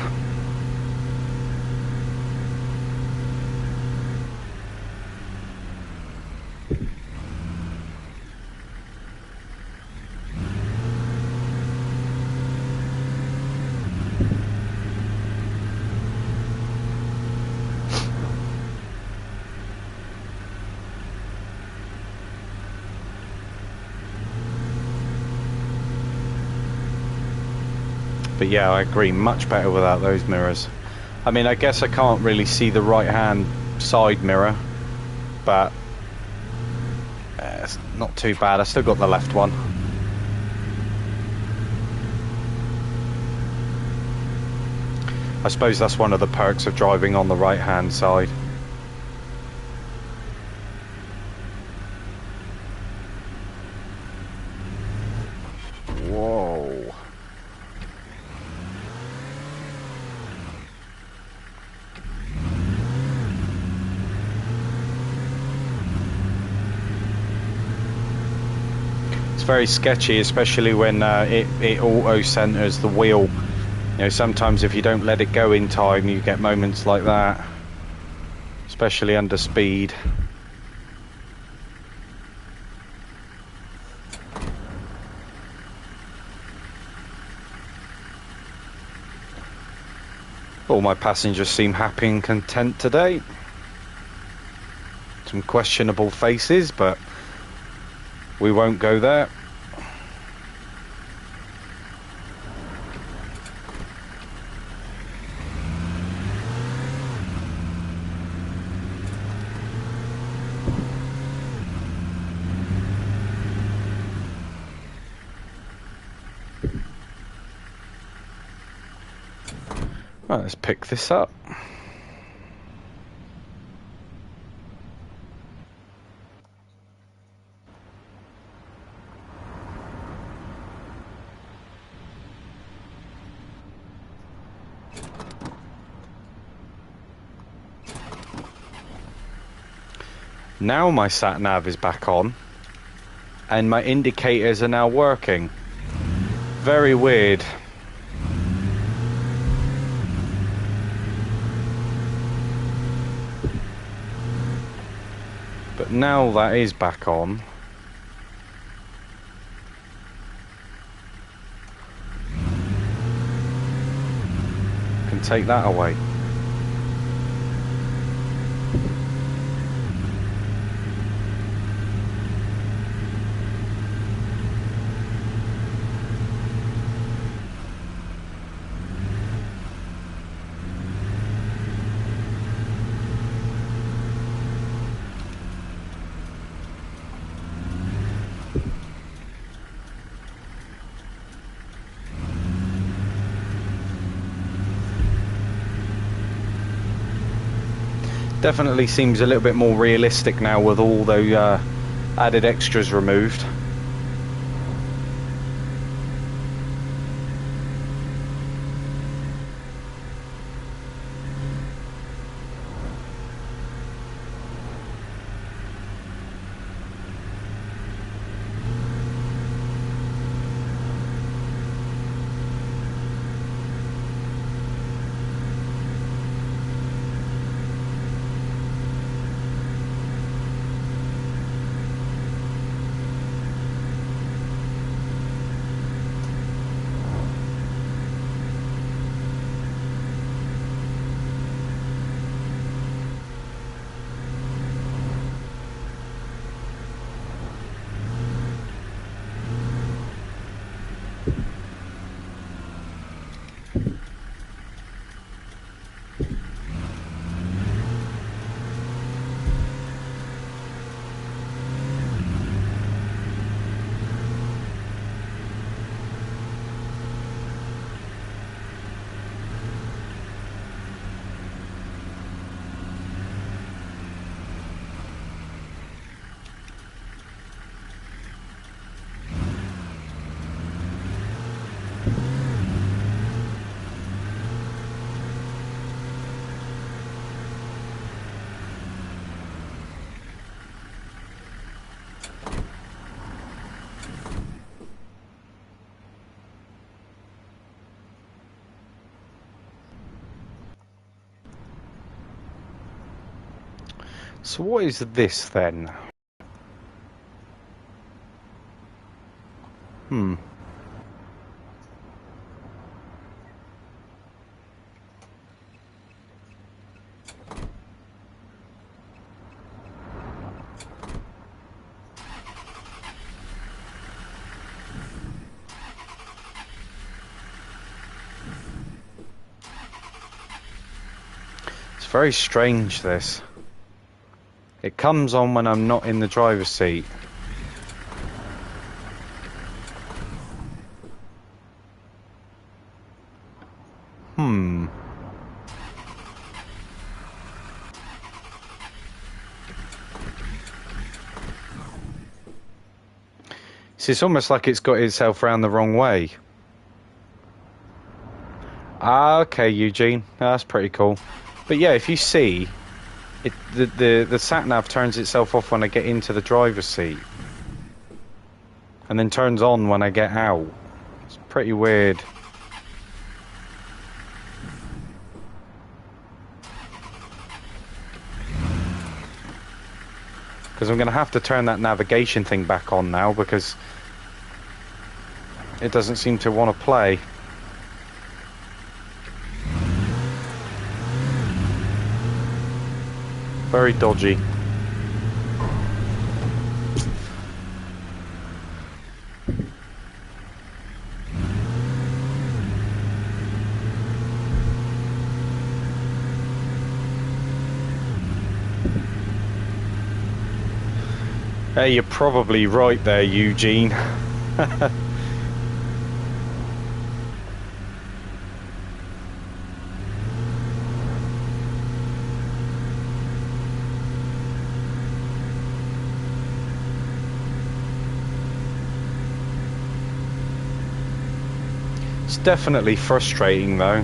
But yeah, I agree, much better without those mirrors. I mean, I guess I can't really see the right-hand side mirror, but it's not too bad. I still got the left one. I suppose that's one of the perks of driving on the right-hand side. Whoa. Very sketchy, especially when it auto centers the wheel You know, sometimes if you don't let it go in time, you get moments like that, especially under speed. All my passengers seem happy and content today. Some questionable faces, but we won't go there. Right, let's pick this up. Now my sat nav is back on and my indicators are now working. Very weird. But now that is back on. Can take that away. Definitely seems a little bit more realistic now with all the added extras removed. So what is this then? It's very strange, this. It comes on when I'm not in the driver's seat. So it's almost like it's got itself round the wrong way. Ah, okay, Eugene. That's pretty cool. But yeah, if you see, the sat-nav turns itself off when I get into the driver's seat. And then turns on when I get out. It's pretty weird. Because I'm going to have to turn that navigation thing back on now because it doesn't seem to want to play. Very dodgy. Hey, you're probably right there, Eugene. It's definitely frustrating though.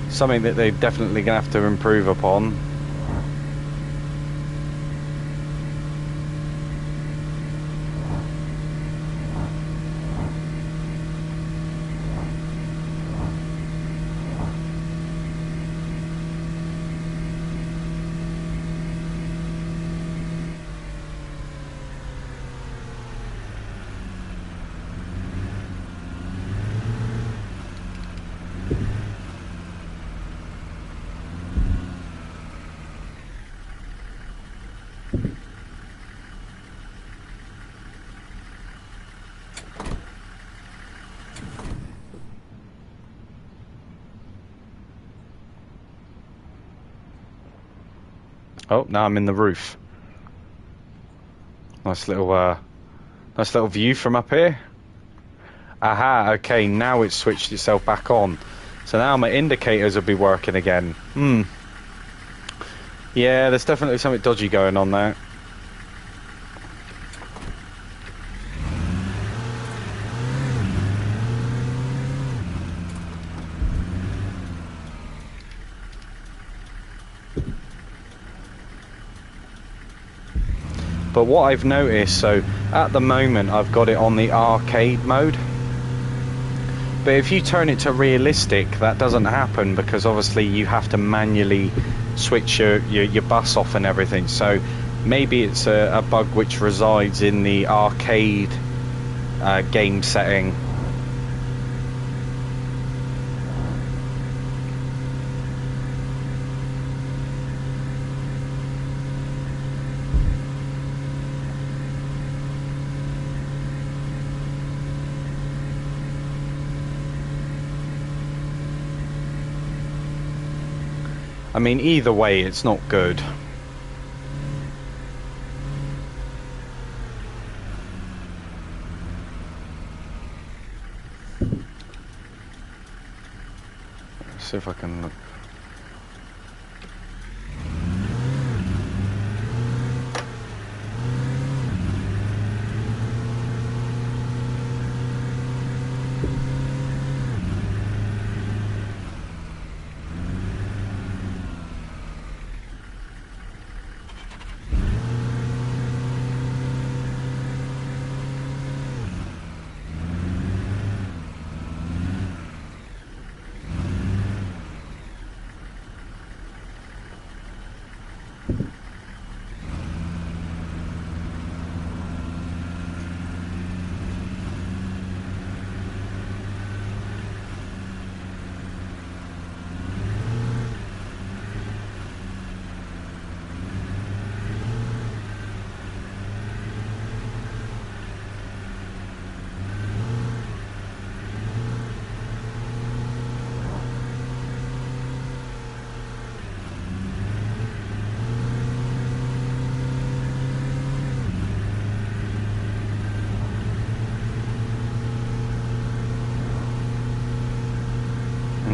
Something that they're definitely going to have to improve upon. Oh, now I'm in the roof. Nice little view from up here. Aha, okay, now it's switched itself back on. So now my indicators will be working again. Yeah, there's definitely something dodgy going on there. But what I've noticed, so at the moment I've got it on the arcade mode. But if you turn it to realistic, that doesn't happen because obviously you have to manually switch your bus off and everything. So maybe it's a bug which resides in the arcade game setting. I mean, either way, it's not good. Let's see if I can look.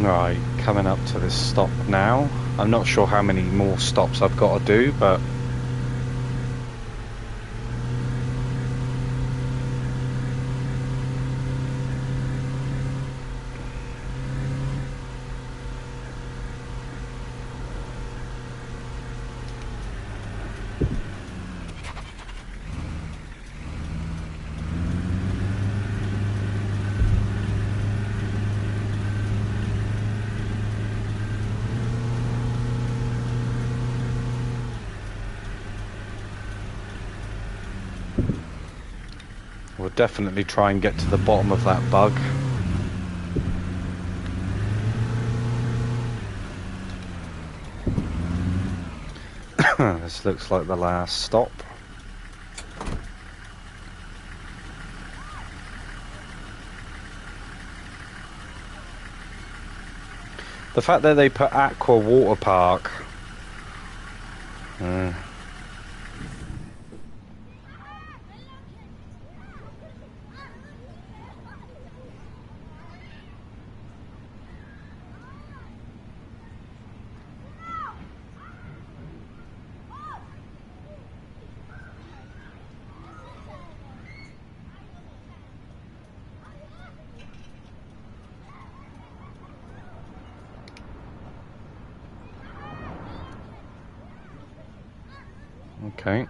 Right, coming up to this stop now. I'm not sure how many more stops I've got to do, but I'll definitely try and get to the bottom of that bug. This looks like the last stop. The fact that they put Aqua Water Park. Okay.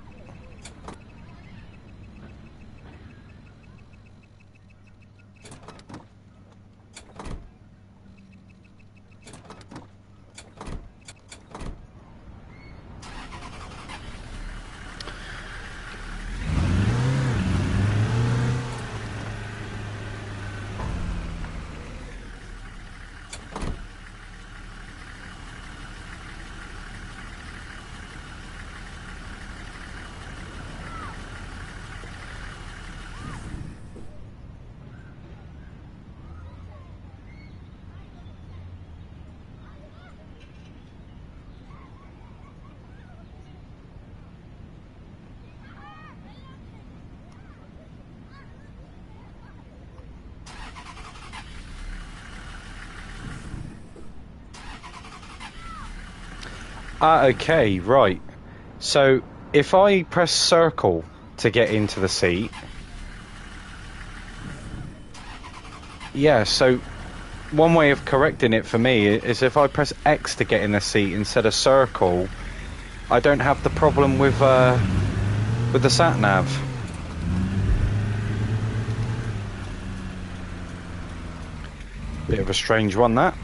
Okay, right. So if I press circle to get into the seat, yeah, so one way of correcting it for me is if I press X to get in the seat instead of circle, I don't have the problem with the sat nav. Bit of a strange one, that.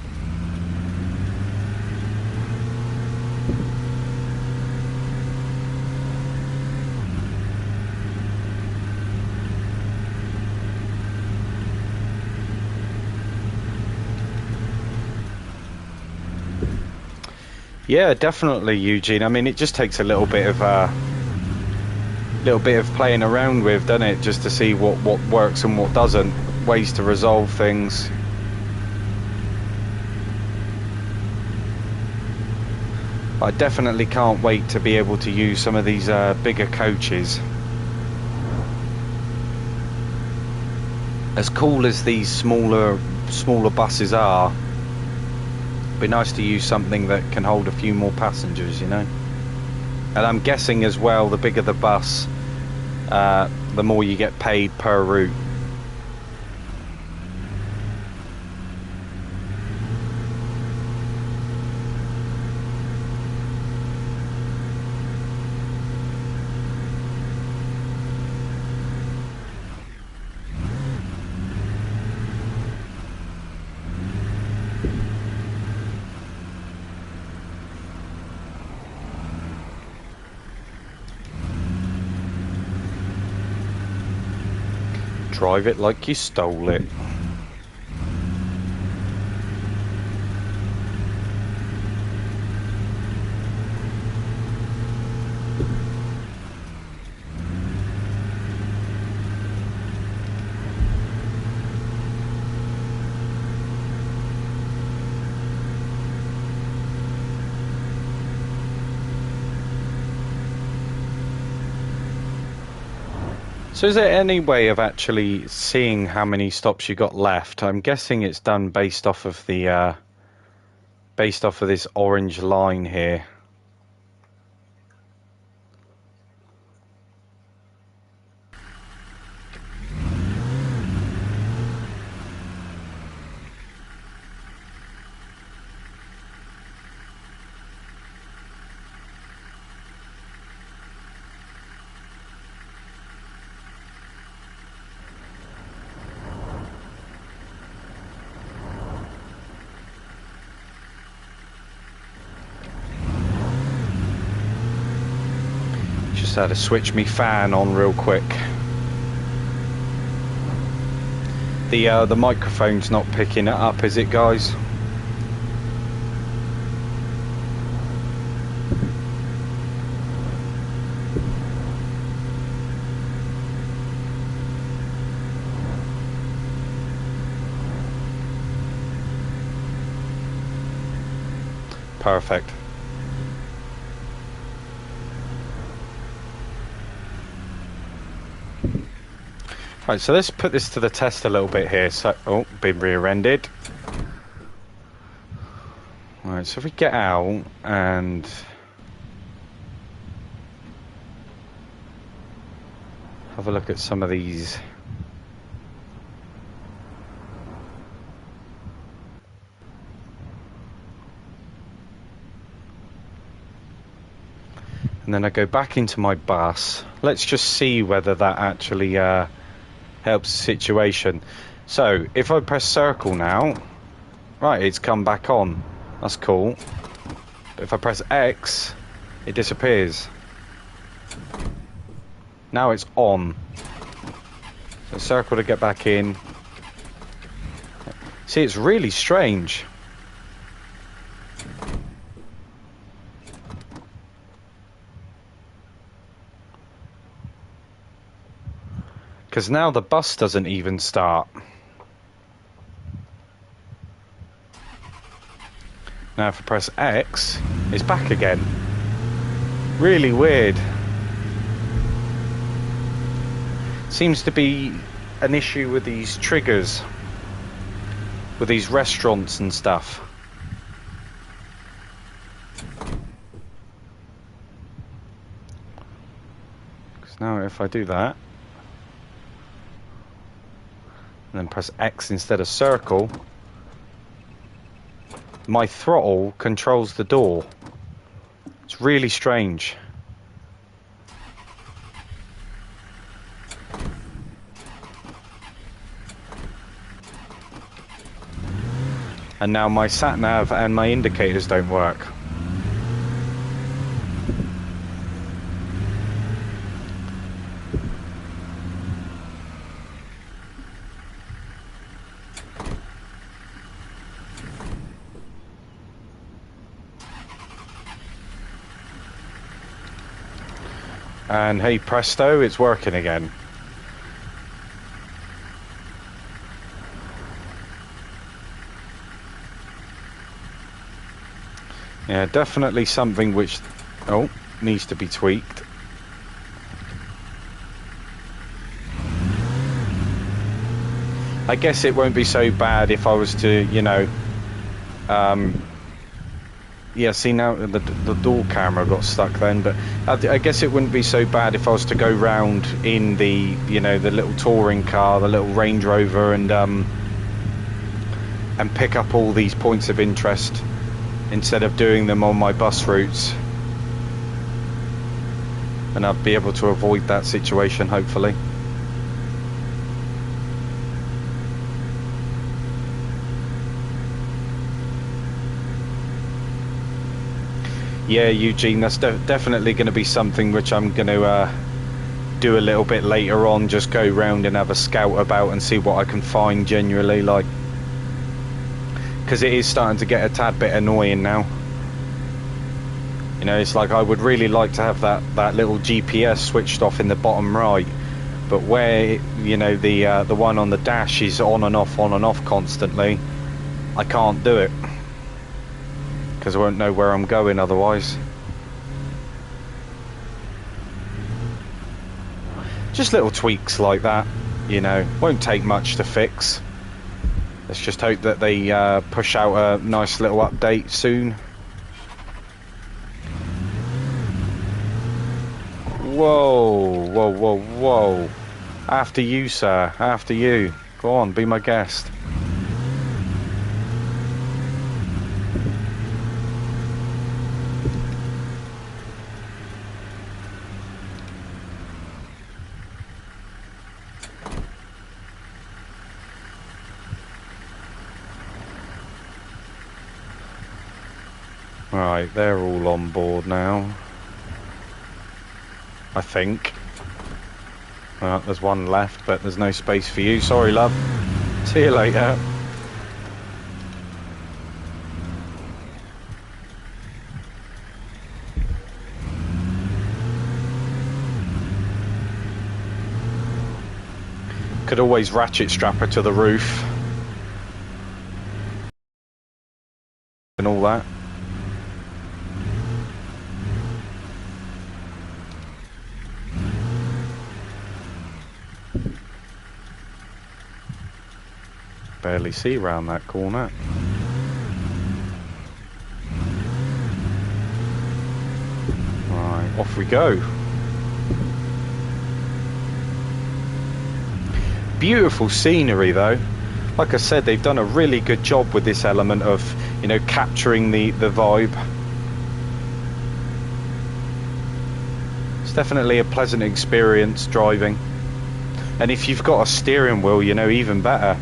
Yeah, definitely, Eugene. I mean, it just takes a little bit of playing around with, doesn't it, just to see what works and what doesn't, ways to resolve things. I definitely can't wait to be able to use some of these bigger coaches. As cool as these smaller buses are, it'd be nice to use something that can hold a few more passengers, you know. And I'm guessing as well, the bigger the bus, the more you get paid per route. Drive it like you stole it. So is there any way of actually seeing how many stops you got left? I'm guessing it's done based off of the this orange line here. Just had to switch me fan on real quick. The microphone's not picking it up, is it, guys? Perfect. Right, so let's put this to the test a little bit here. So, oh, been rear-ended. Right, so if we get out and have a look at some of these. And then I go back into my bus. Let's just see whether that actually helps the situation. So if I press circle now, right, it's come back on. That's cool. But if I press X, it disappears. Now it's on. So circle to get back in. See, it's really strange. Because now the bus doesn't even start. Now if I press X, it's back again. Really weird. Seems to be an issue with these triggers, with these restaurants and stuff. Because now if I do that, and then press X instead of circle, my throttle controls the door. It's really strange. And now my sat nav and my indicators don't work. And hey presto, it's working again. Yeah, definitely something which needs to be tweaked. I guess it won't be so bad if I was to, you know, yeah, see now the door camera got stuck then, but I guess it wouldn't be so bad if I was to go round in the, you know, the little touring car, the little Range Rover, and pick up all these points of interest instead of doing them on my bus routes. And I'd be able to avoid that situation, hopefully. Yeah, Eugene, that's definitely going to be something which I'm going to do a little bit later on. Just go round and have a scout about and see what I can find generally, like, because it is starting to get a tad bit annoying now. You know, it's like I would really like to have that little GPS switched off in the bottom right, but where, you know, the one on the dash is on and off constantly, I can't do it. Because I won't know where I'm going otherwise. Just little tweaks like that, you know, won't take much to fix. Let's just hope that they push out a nice little update soon. Whoa, whoa, whoa, whoa. After you, sir, after you. Go on, be my guest. Right, they're all on board now. I think. Well, there's one left, but there's no space for you. Sorry, love. See you later. Could always ratchet strap her to the roof and all that. Barely see round that corner. Right, off we go. Beautiful scenery though. Like I said, they've done a really good job with this element of, you know, capturing the vibe. It's definitely a pleasant experience driving. And if you've got a steering wheel, you know, even better.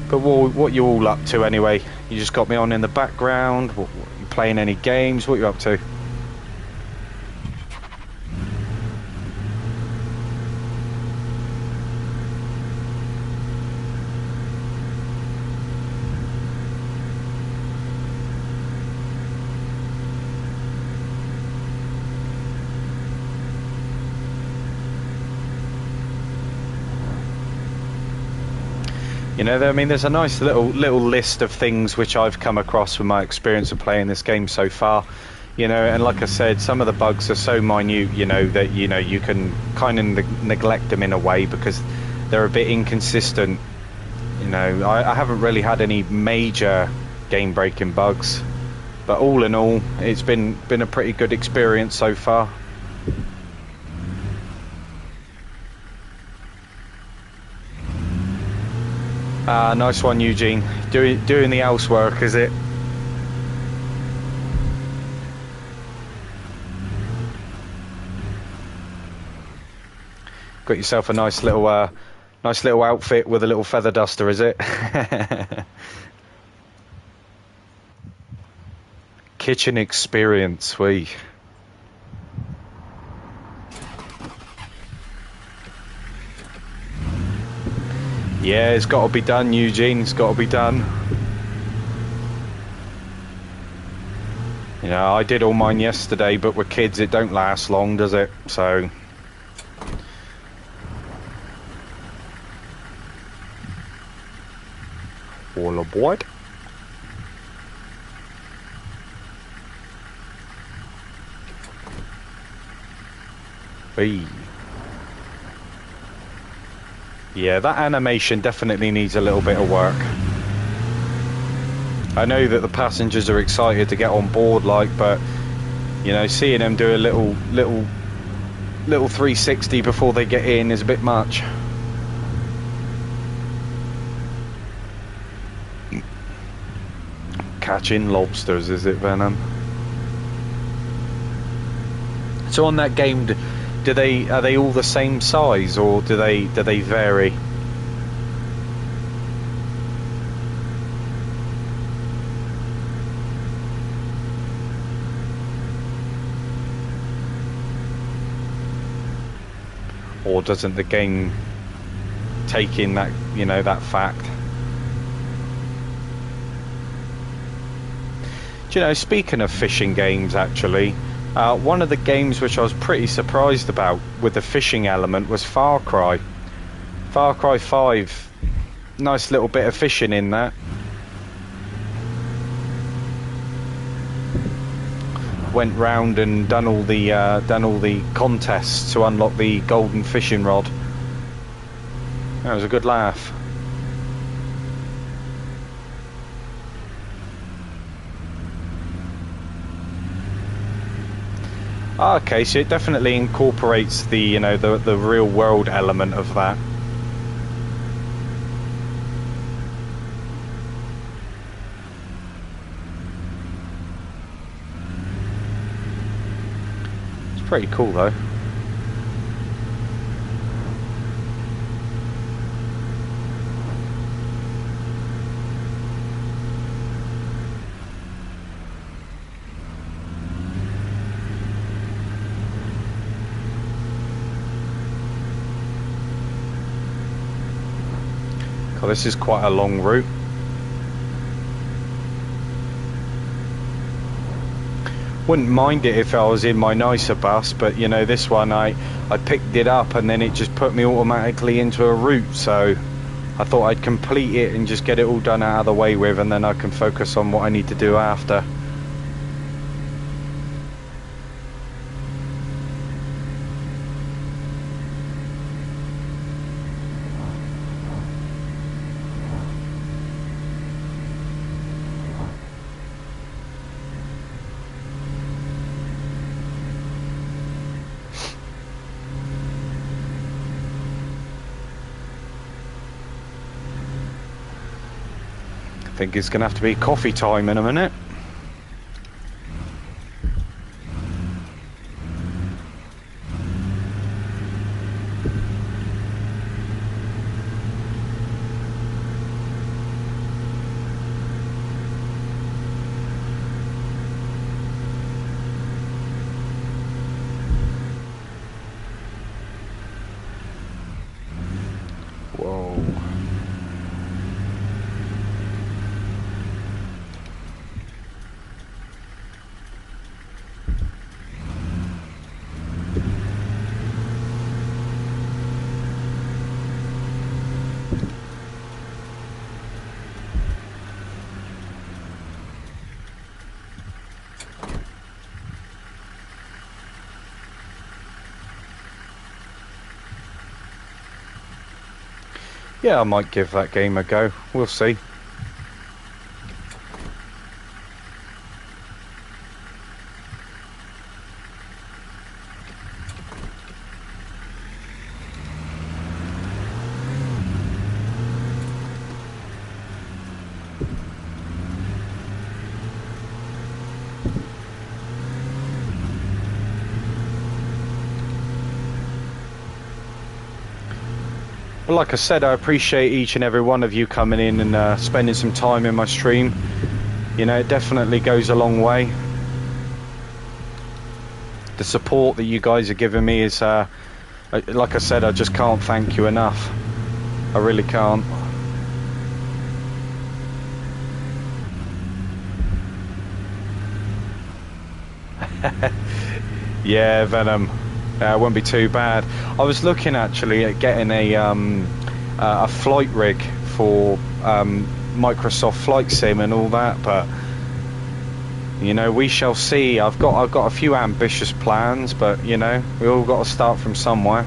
But what you all up to anyway? You just got me on in the background. What, you playing any games? What you up to? You know, I mean, there's a nice little list of things which I've come across from my experience of playing this game so far. You know, and like I said, some of the bugs are so minute, you know, that, you know, you can kind of neglect them in a way because they're a bit inconsistent. You know, I haven't really had any major game-breaking bugs, but all in all, it's been a pretty good experience so far. Nice one, Eugene. Doing the housework, is it? Got yourself a nice little outfit with a little feather duster, is it? Kitchen experience, we. Yeah, it's got to be done, Eugene. It's got to be done. You know, I did all mine yesterday, but with kids, it don't last long, does it? So. All aboard. Hey. Yeah, that animation definitely needs a little bit of work. I know that the passengers are excited to get on board, like, but you know, seeing them do a little 360 before they get in is a bit much. Catching lobsters, is it, Venom? So on that game, are they all the same size, or do they vary? Or doesn't the game take in that, you know, that fact? Do you know, speaking of fishing games, actually, one of the games which I was pretty surprised about with the fishing element was Far Cry. Far Cry 5. Nice little bit of fishing in that. Went round and done all the contests to unlock the golden fishing rod. That was a good laugh. Okay, so it definitely incorporates the, you know, the real world element of that. It's pretty cool though. God, this is quite a long route. Wouldn't mind it if I was in my nicer bus, but you know, this one I picked it up and then it just put me automatically into a route, so I thought I'd complete it and just get it all done out of the way with, and then I can focus on what I need to do after. I think it's going to have to be coffee time in a minute. Whoa. Yeah, I might give that game a go. We'll see. Well, like I said, I appreciate each and every one of you coming in and spending some time in my stream. You know, it definitely goes a long way. The support that you guys are giving me is, like I said, I just can't thank you enough. I really can't. Yeah, Venom. It wouldn't be too bad. I was looking actually at getting a flight rig for Microsoft Flight Sim and all that, but you know, we shall see. I've got a few ambitious plans, but you know, we all got to start from somewhere.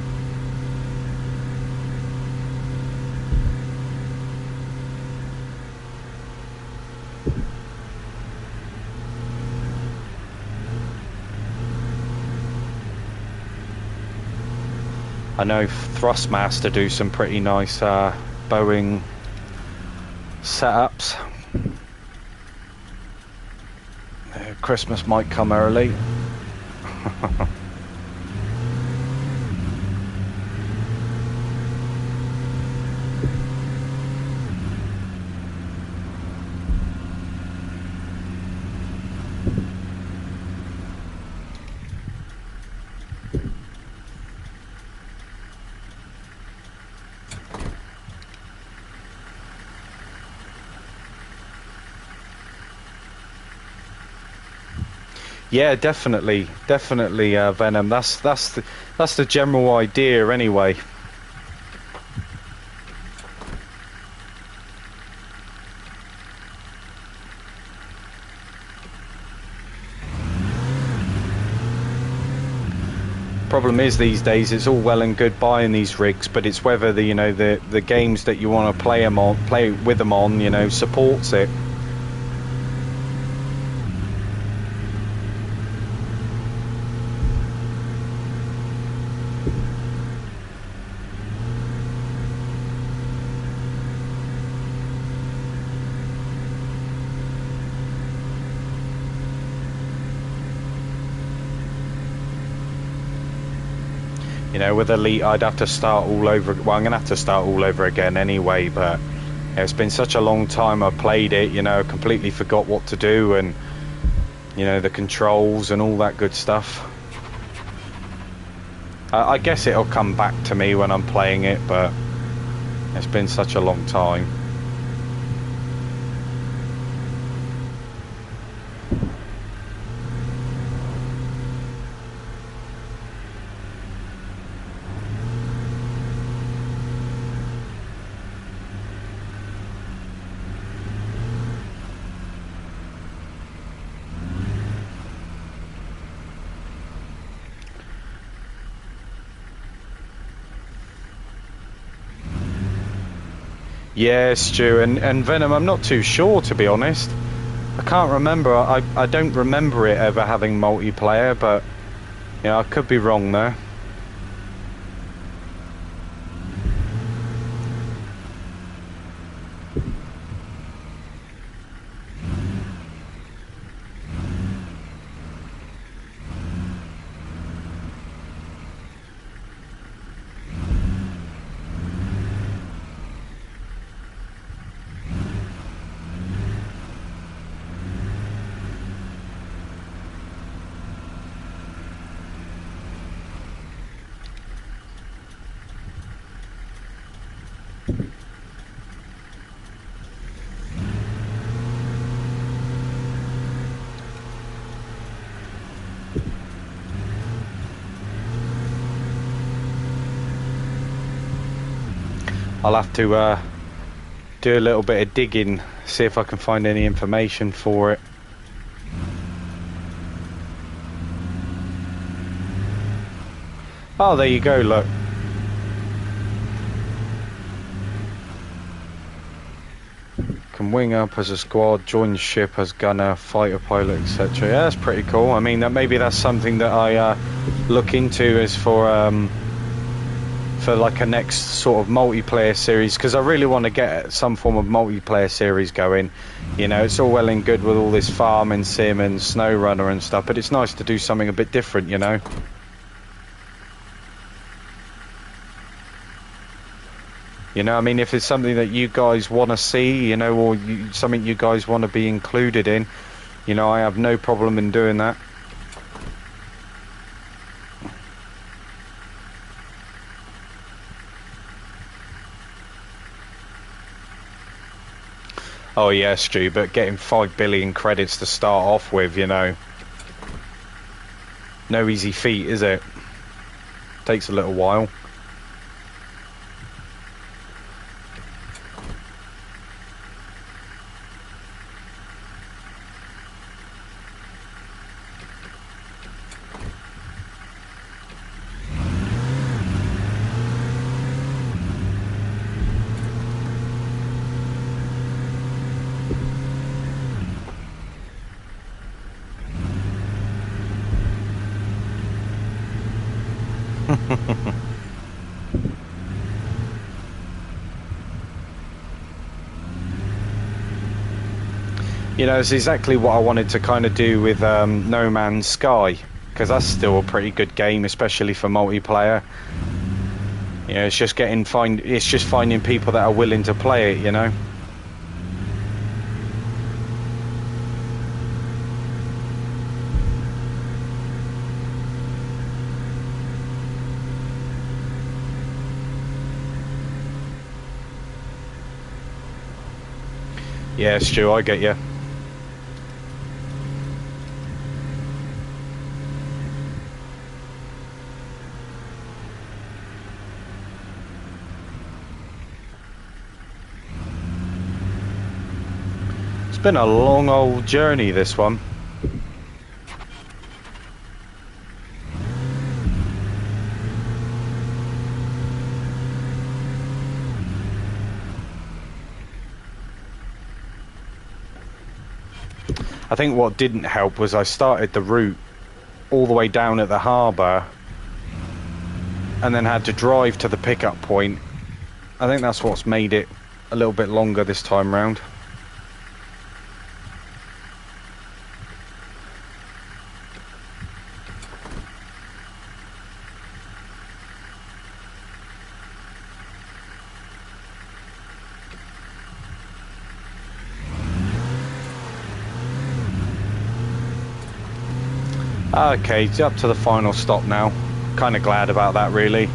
I know Thrustmaster do some pretty nice Boeing setups. Christmas might come early. Yeah, definitely, Venom. That's the general idea, anyway. Problem is these days it's all well and good buying these rigs, but it's whether the games that you want to play with them on, you know, supports it. You know, with Elite, I'd have to start all over. Well, I'm going to have to start all over again anyway, but it's been such a long time I played it, you know, I completely forgot what to do and, you know, the controls and all that good stuff. I guess it'll come back to me when I'm playing it, but It's been such a long time. Yeah, Stu, and Venom, I'm not too sure, to be honest. I can't remember. I don't remember it ever having multiplayer, but yeah, I could be wrong there. I'll have to do a little bit of digging, see if I can find any information for it. Oh, there you go, look. Can wing up as a squad, join ship as gunner, fighter pilot, etc. Yeah, that's pretty cool. I mean, maybe that's something that I look into as for like a next sort of multiplayer series, because I really want to get some form of multiplayer series going. You know, it's all well and good with all this farming sim and snow runner and stuff, but it's nice to do something a bit different, you know. You know, I mean, if it's something that you guys want to see, you know, or something you guys want to be included in, you know, I have no problem in doing that. Oh yeah, Stu, but getting 5 billion credits to start off with, you know, no easy feat, is it? Takes a little while. You know, it's exactly what I wanted to kind of do with No Man's Sky, because that's still a pretty good game, especially for multiplayer. You know, it's just finding people that are willing to play it, you know. Yeah, Stu, I get you. It's been a long old journey, this one. I think what didn't help was I started the route all the way down at the harbour and then had to drive to the pickup point. I think that's what's made it a little bit longer this time round. Okay, it's up to the final stop now. Kind of glad about that, really.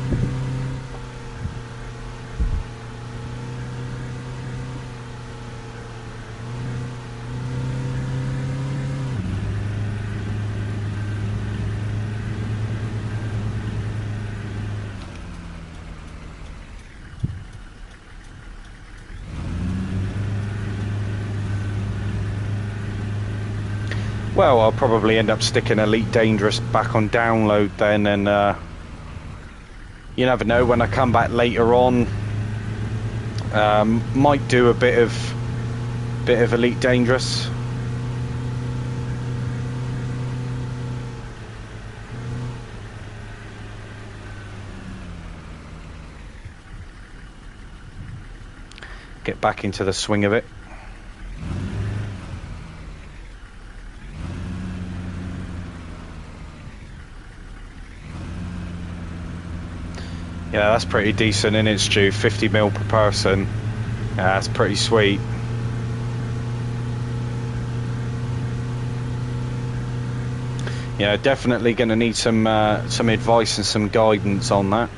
Well, I'll probably end up sticking Elite Dangerous back on download then, and you never know, when I come back later on, might do a bit of Elite Dangerous. Get back into the swing of it. Yeah, that's pretty decent in it, Stu. 50 mil per person. Yeah, that's pretty sweet. Yeah, definitely going to need some advice and some guidance on that.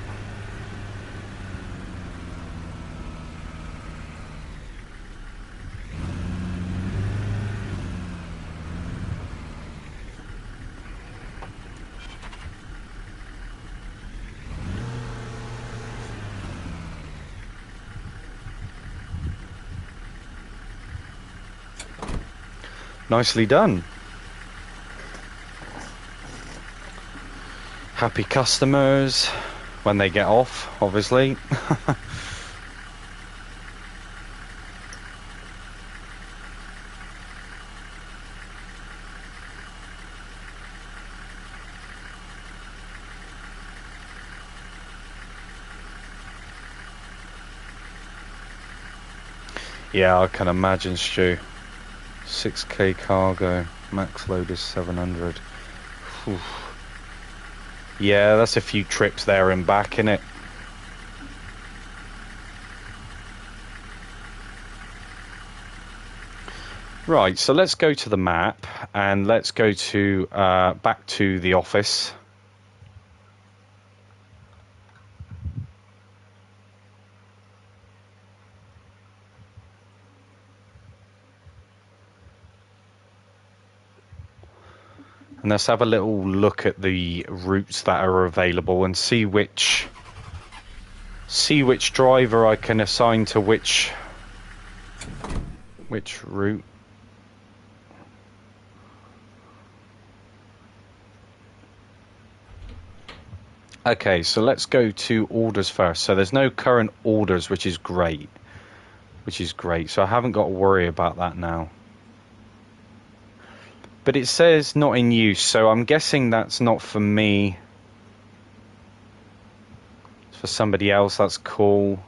Nicely done. Happy customers when they get off, obviously. Yeah, I can imagine, Stu. 6k cargo, max load is 700. Whew. Yeah, that's a few trips there and back, innit? Right, so let's go to the map and let's go to back to the office. And let's have a little look at the routes that are available and see which driver I can assign to which route. Okay, so let's go to orders first. So there's no current orders, which is great. So I haven't got to worry about that now. But it says not in use, so I'm guessing that's not for me. It's for somebody else. That's cool.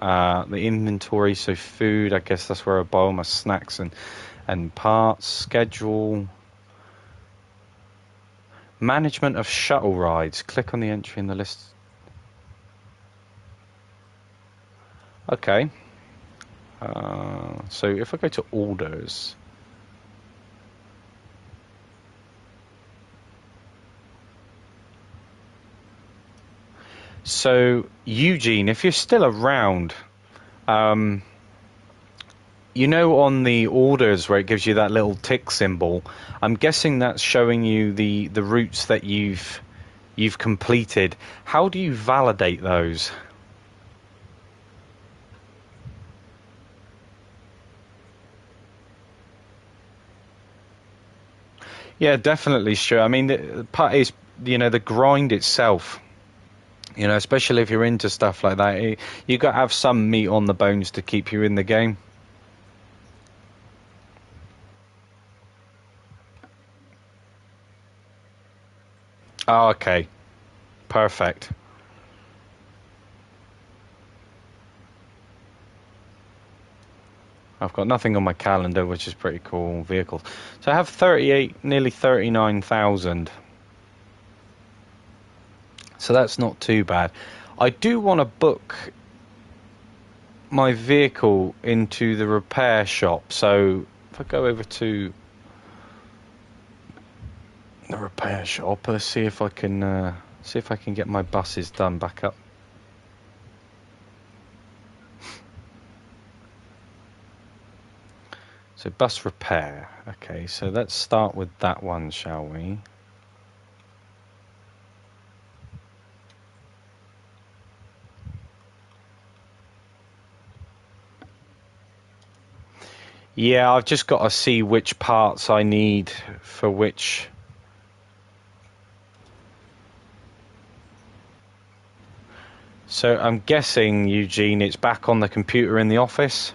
The inventory, so food, I guess that's where I buy all my snacks and parts. Schedule. Management of shuttle rides. Click on the entry in the list. Okay. So if I go to orders. So Eugene, if you're still around, you know, on the orders where it gives you that little tick symbol, I'm guessing that's showing you the routes that you've completed. How do you validate those? Yeah, definitely, sure. I mean, the part is, you know, the grind itself. You know, especially if you're into stuff like that, you got to have some meat on the bones to keep you in the game. Oh, okay. Perfect. I've got nothing on my calendar, which is pretty cool. Vehicles. So I have 38, nearly 39,000. So that's not too bad. I do want to book my vehicle into the repair shop. So if I go over to the repair shop, let's see if I can get my buses done back up. So bus repair. Okay, so let's start with that one, shall we? Yeah, I've just got to see which parts I need for which. So I'm guessing, Eugene, it's back on the computer in the office?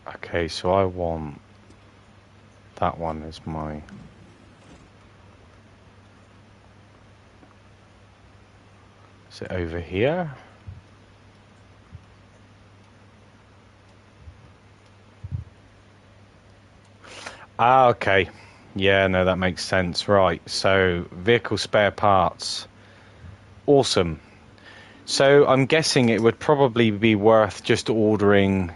Okay, so I want that one as my... Is it over here? Ah, okay. Yeah, no, that makes sense. Right, so vehicle spare parts. Awesome. So I'm guessing it would probably be worth just ordering...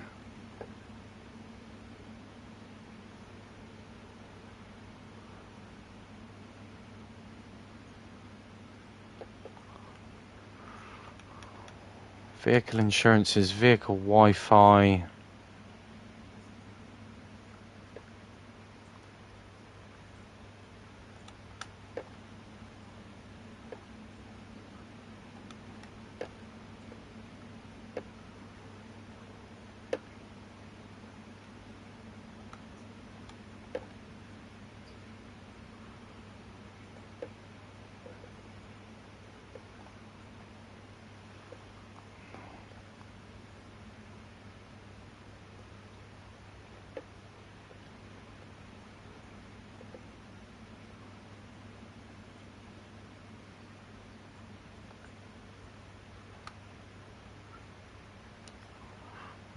Vehicle insurances, vehicle Wi-Fi...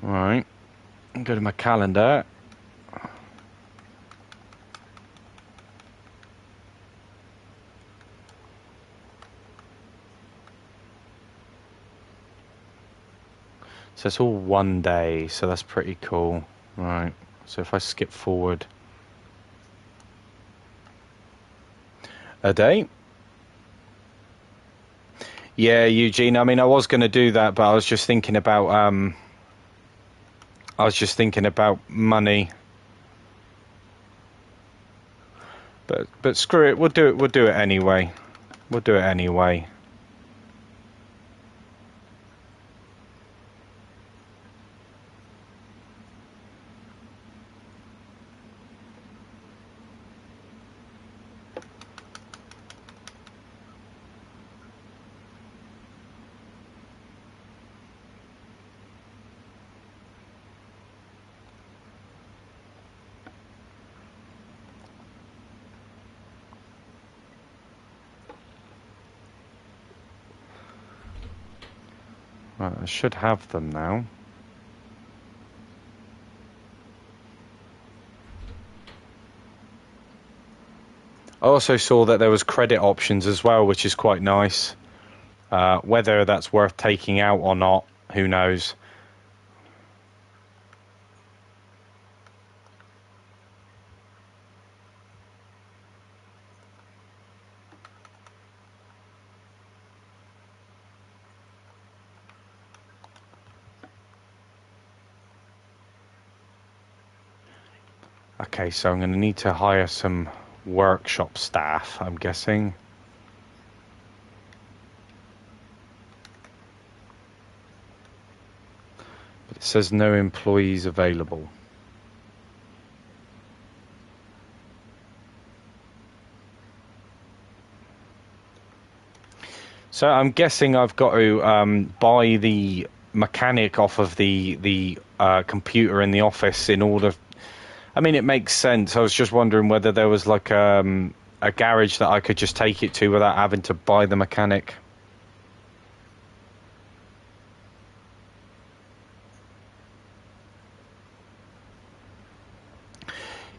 Right, go to my calendar. So it's all one day, so that's pretty cool. Right, so if I skip forward a day. Yeah, Eugene, I mean, I was going to do that, but I was just thinking about money. But screw it, we'll do it anyway. We'll do it anyway. Right, I should have them now. I also saw that there was credit options as well, which is quite nice. Whether that's worth taking out or not, who knows? Okay, so I'm going to need to hire some workshop staff, I'm guessing. But it says no employees available. So I'm guessing I've got to buy the mechanic off of the computer in the office in order... I mean, it makes sense. I was just wondering whether there was like a garage that I could just take it to without having to buy the mechanic.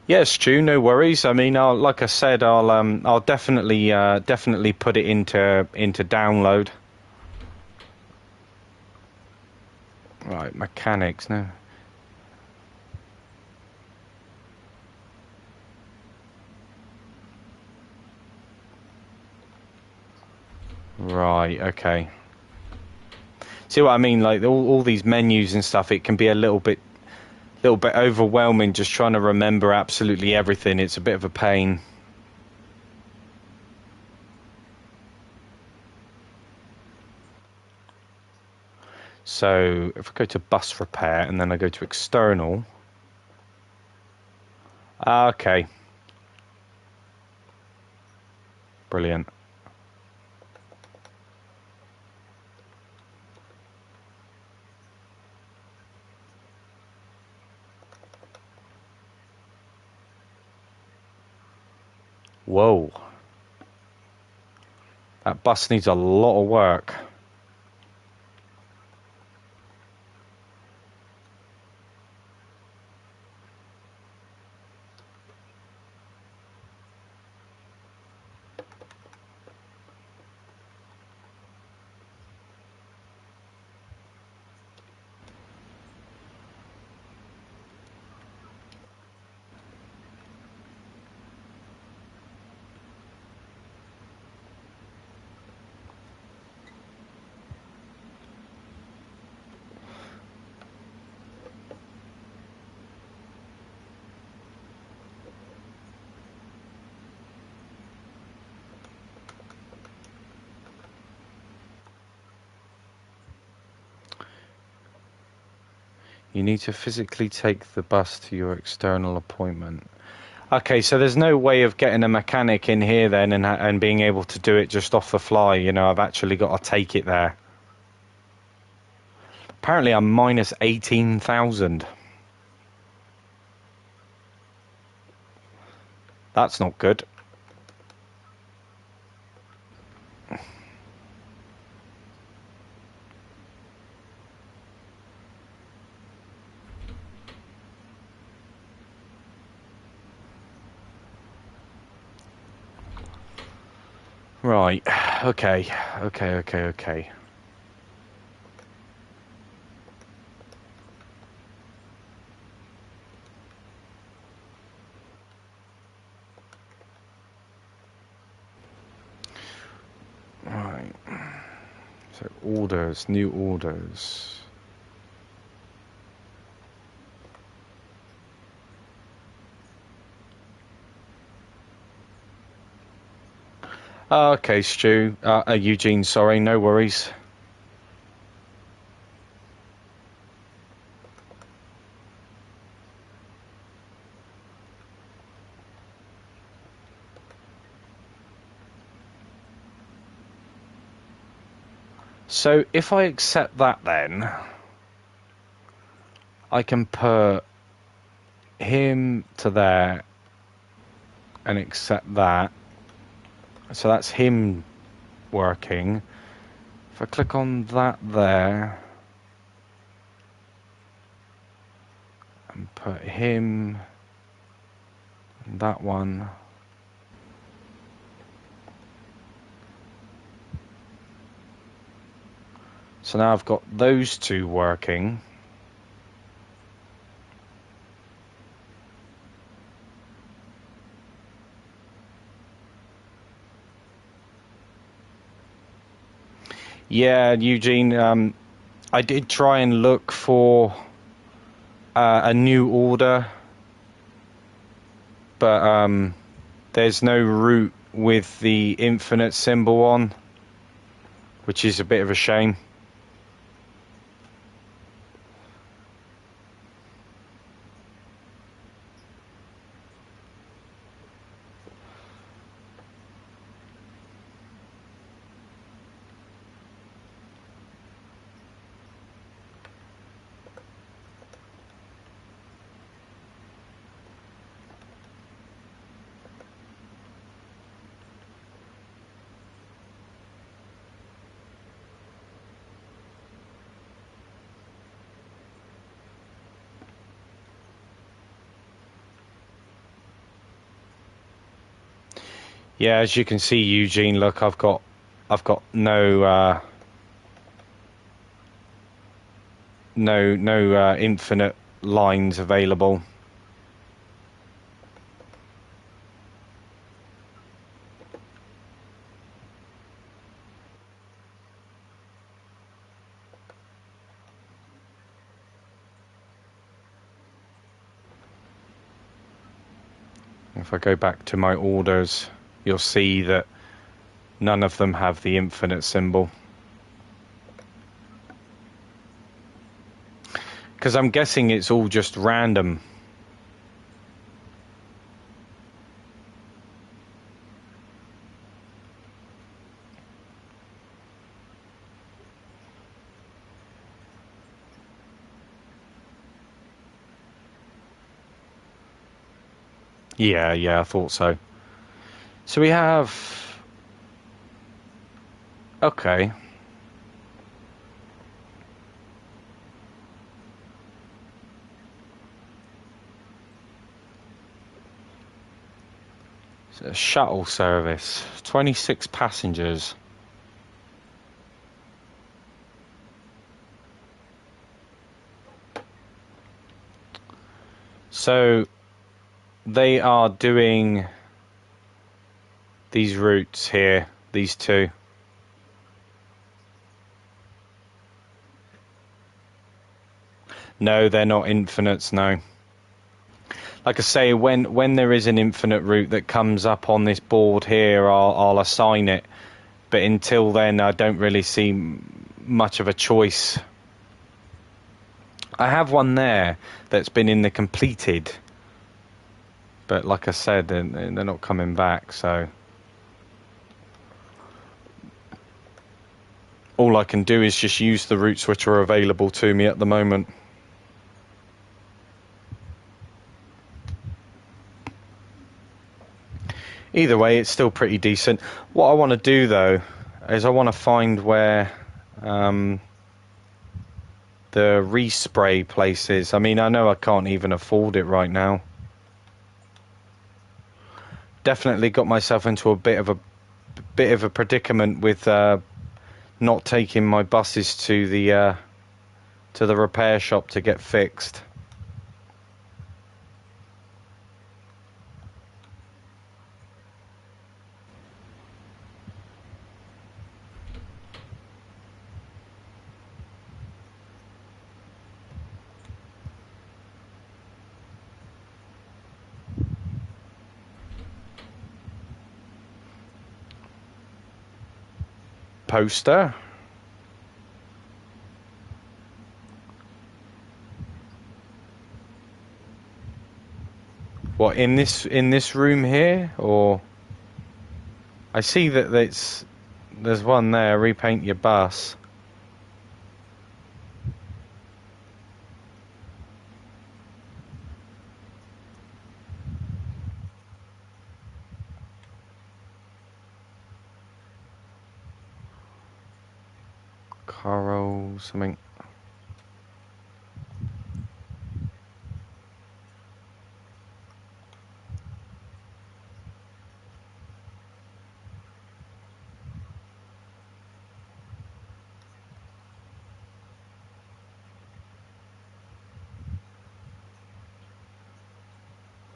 Yeah, Stu, no worries. I mean, like I said, I'll definitely put it into download. Right, mechanics, no. Right, okay. See what I mean? Like all these menus and stuff, it can be a little bit overwhelming just trying to remember absolutely everything. It's a bit of a pain. So if I go to bus repair and then I go to external. Okay. Brilliant. Whoa. That bus needs a lot of work. You need to physically take the bus to your external appointment. Okay, so there's no way of getting a mechanic in here then and being able to do it just off the fly. You know, I've actually got to take it there. Apparently I'm minus 18,000. That's not good. Right, okay. Right. So orders, new orders. Okay, Stu. Eugene, sorry, no worries. So if I accept that then, I can put him to there and accept that. So that's him working. If I click on that there and put him, that one. So now I've got those two working. Yeah, Eugene, I did try and look for a new order, but there's no route with the infinite symbol on, which is a bit of a shame. Yeah, as you can see, Eugene, look, I've got no no infinite lines available. If I go back to my orders, you'll see that none of them have the infinite symbol. Because I'm guessing it's all just random. Yeah, I thought so. So we have... Okay. It's a shuttle service. 26 passengers. So they are doing these routes here, these two. No, they're not infinites, no. Like I say, when there is an infinite route that comes up on this board here, I'll assign it. But until then, I don't really see much of a choice. I have one there that's been in the completed. But like I said, they're not coming back, so... All I can do is just use the routes which are available to me at the moment. Either way, it's still pretty decent. What I want to do, though, is I want to find where the respray place is. I mean, I know I can't even afford it right now. Definitely got myself into a bit of a predicament with not taking my buses to the repair shop to get fixed. Poster. What, in this room here, or I see that there's one there. Repaint your bus. Coral something.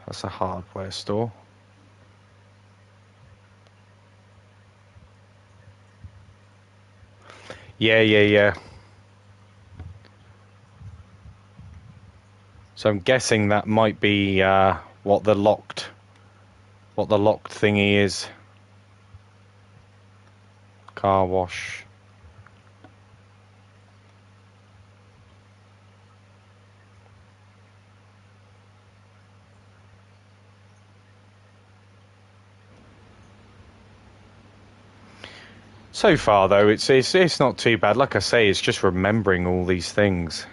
That's a hardware store. Yeah. So I'm guessing that might be what the locked thingy is. Car wash. So far, though, it's not too bad. Like I say, it's just remembering all these things.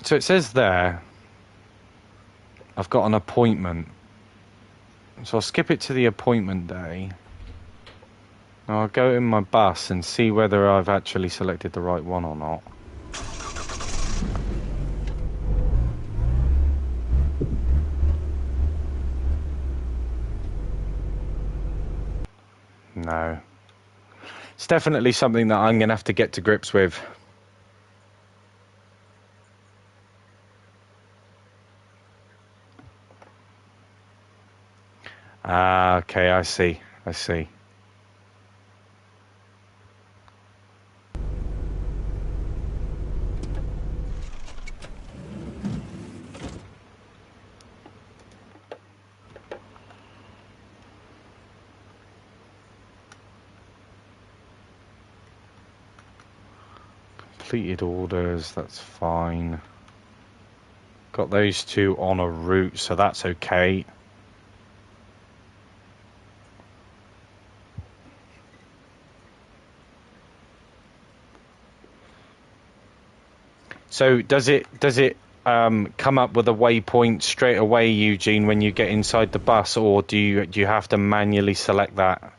So it says there, I've got an appointment. So I'll skip it to the appointment day. I'll go in my bus and see whether I've actually selected the right one or not. No. It's definitely something that I'm going to have to get to grips with. Ah, okay, I see. I see. Completed orders, that's fine. Got those two on a route, so that's okay. So does it come up with a waypoint straight away, Eugene, when you get inside the bus, or do you have to manually select that?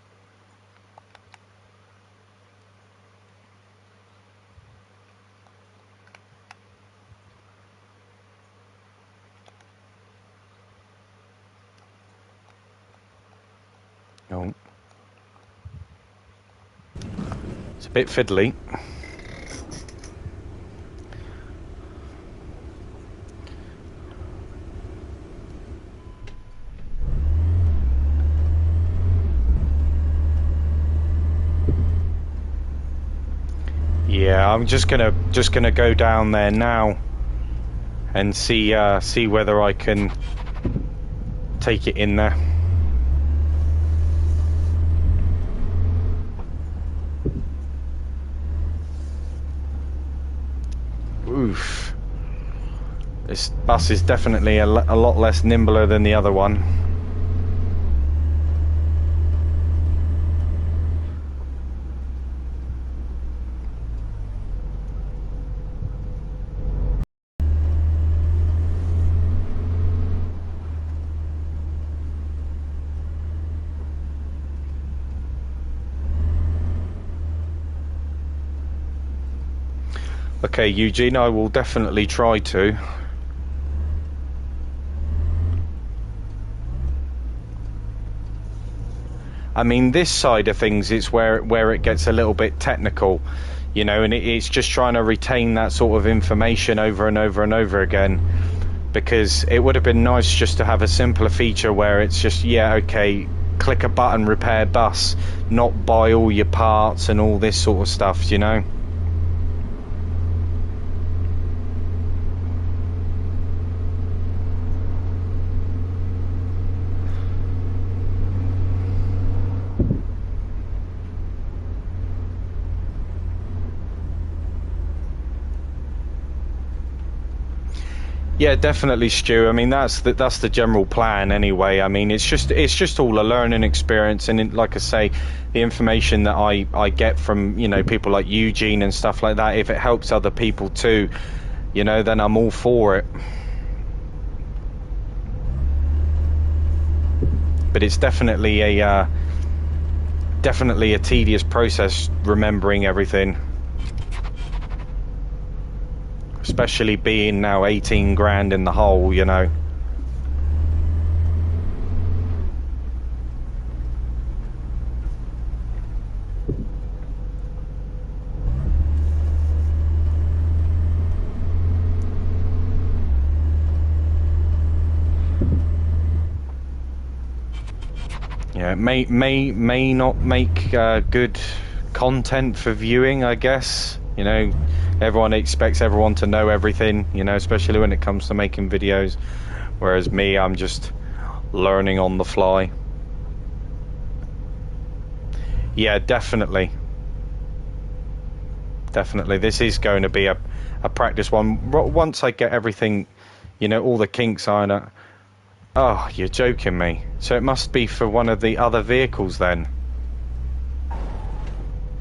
No. It's a bit fiddly. Yeah, I'm just gonna go down there now and see whether I can take it in there. Oof. This bus is definitely a lot less nimbler than the other one. Okay, Eugene, I will definitely try to. I mean, this side of things is where it gets a little bit technical, you know, and it's just trying to retain that sort of information over and over and over again. Because it would have been nice just to have a simpler feature where it's just, yeah, okay, click a button, repair bus, not buy all your parts and all this sort of stuff, you know. Yeah, definitely, Stu. I mean, that's the general plan anyway. I mean, it's just all a learning experience, and like I say, the information that I get from, you know, people like Eugene and stuff like that, if it helps other people too, you know, then I'm all for it. But it's definitely a tedious process remembering everything. Especially being now 18 grand in the hole, you know. Yeah, it may not make good content for viewing, I guess. You know, everyone expects everyone to know everything, you know, especially when it comes to making videos. Whereas me, I'm just learning on the fly. Yeah, definitely. Definitely. This is going to be a practice one. Once I get everything, you know, all the kinks ironed out. Oh, you're joking me. So it must be for one of the other vehicles then.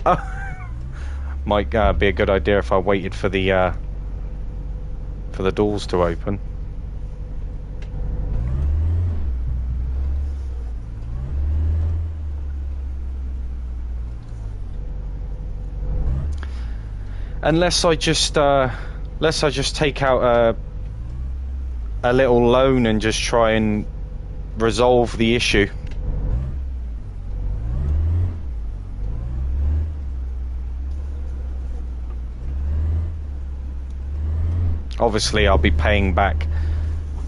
Oh. Might be a good idea if I waited for the doors to open. Unless I just take out a little loan and just try and resolve the issue. Obviously, I'll be paying back,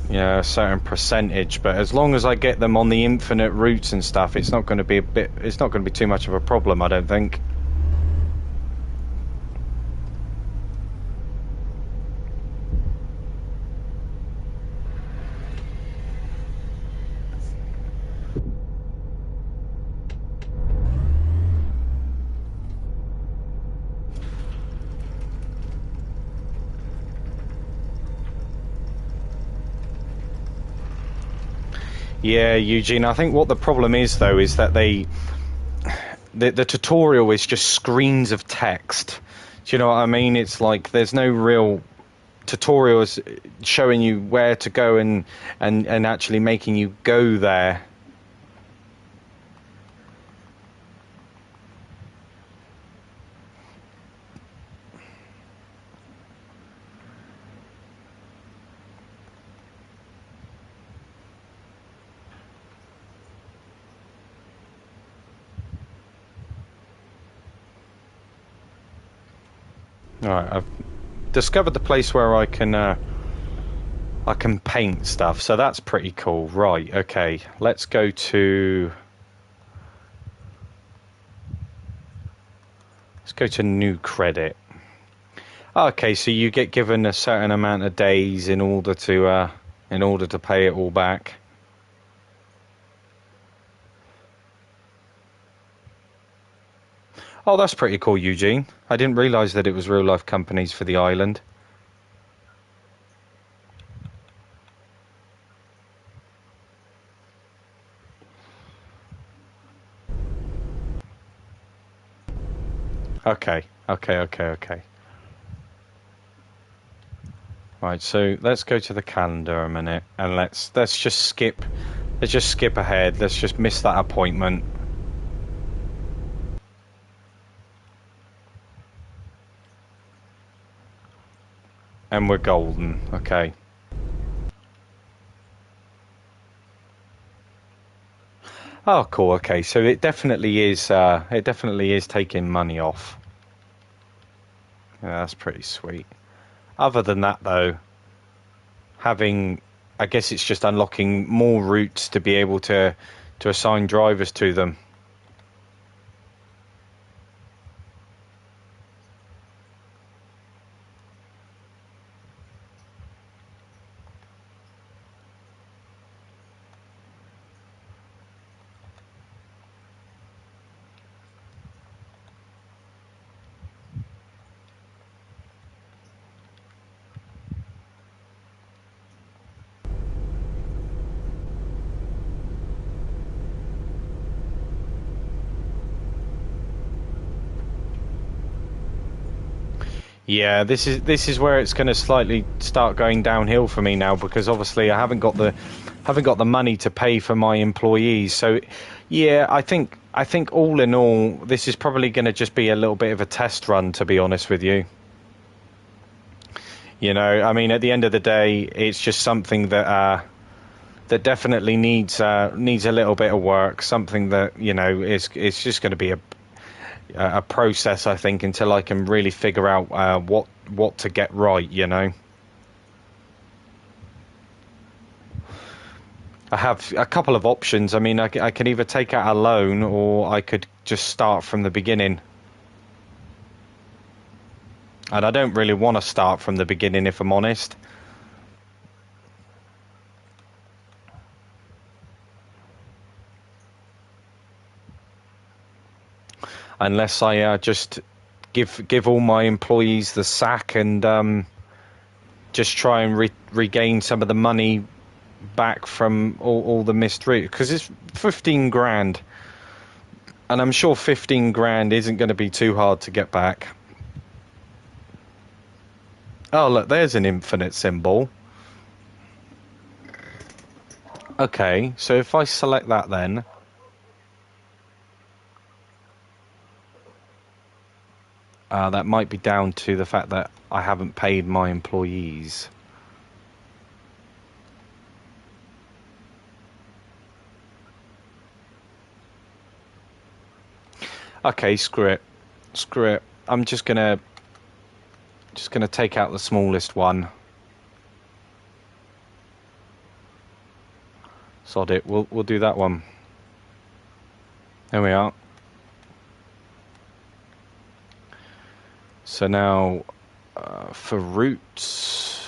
you know, a certain percentage, but as long as I get them on the infinite routes and stuff, it's not going to be it's not going to be too much of a problem, I don't think. Yeah, Eugene, I think what the problem is, though, is that the tutorial is just screens of text. Do you know what I mean? It's like there's no real tutorials showing you where to go and actually making you go there. Alright, I've discovered the place where I can paint stuff, so that's pretty cool. Right, okay, let's go to new credit. Okay, so you get given a certain amount of days in order to pay it all back. Oh, that's pretty cool, Eugene. I didn't realise that it was real-life companies for the island. Okay. Right, so let's go to the calendar a minute, and let's just skip ahead. Let's just miss that appointment. And we're golden. Okay. Oh, cool. Okay, so it definitely is taking money off. Yeah, that's pretty sweet. Other than that, though, I guess it's just unlocking more routes to be able to assign drivers to them. Yeah, this is where it's going to slightly start going downhill for me now, because obviously I haven't got the money to pay for my employees. So, yeah, I think all in all, this is probably going to just be a little bit of a test run, to be honest with you. You know, I mean, at the end of the day, it's just something that definitely needs a little bit of work. Something that, you know, it's just going to be a process, I think, until I can really figure out what to get right, you know. I have a couple of options. I mean, I can either take out a loan, or I could just start from the beginning. And I don't really want to start from the beginning, if I'm honest. Unless I just give all my employees the sack and just try and regain some of the money back from all the missed route, because it's 15 grand, and I'm sure 15 grand isn't going to be too hard to get back. Oh, look, there's an infinite symbol. Okay, so if I select that, then That might be down to the fact that I haven't paid my employees. Okay, screw it. Screw it. I'm just gonna take out the smallest one. Sod it. We'll do that one. There we are. So now for roots,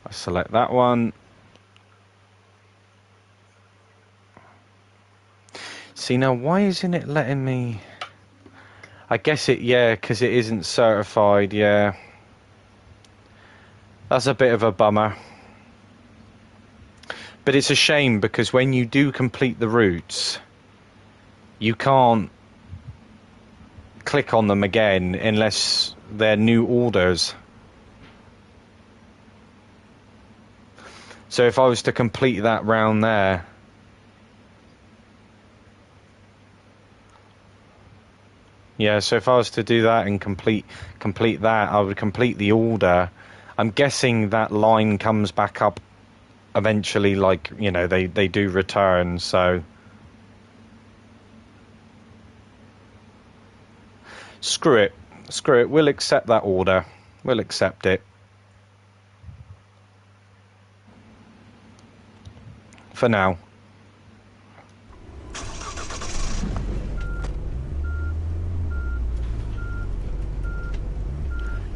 I select that one. See, now why isn't it letting me? I guess yeah, because it isn't certified, yeah. That's a bit of a bummer. But it's a shame because when you do complete the routes, you can't click on them again unless they're new orders. So if I was to complete that round there, yeah, so if I was to do that and complete that, I would complete the order. I'm guessing that line comes back up eventually, like, you know, they do return, so screw it, we'll accept that order, we'll accept it for now.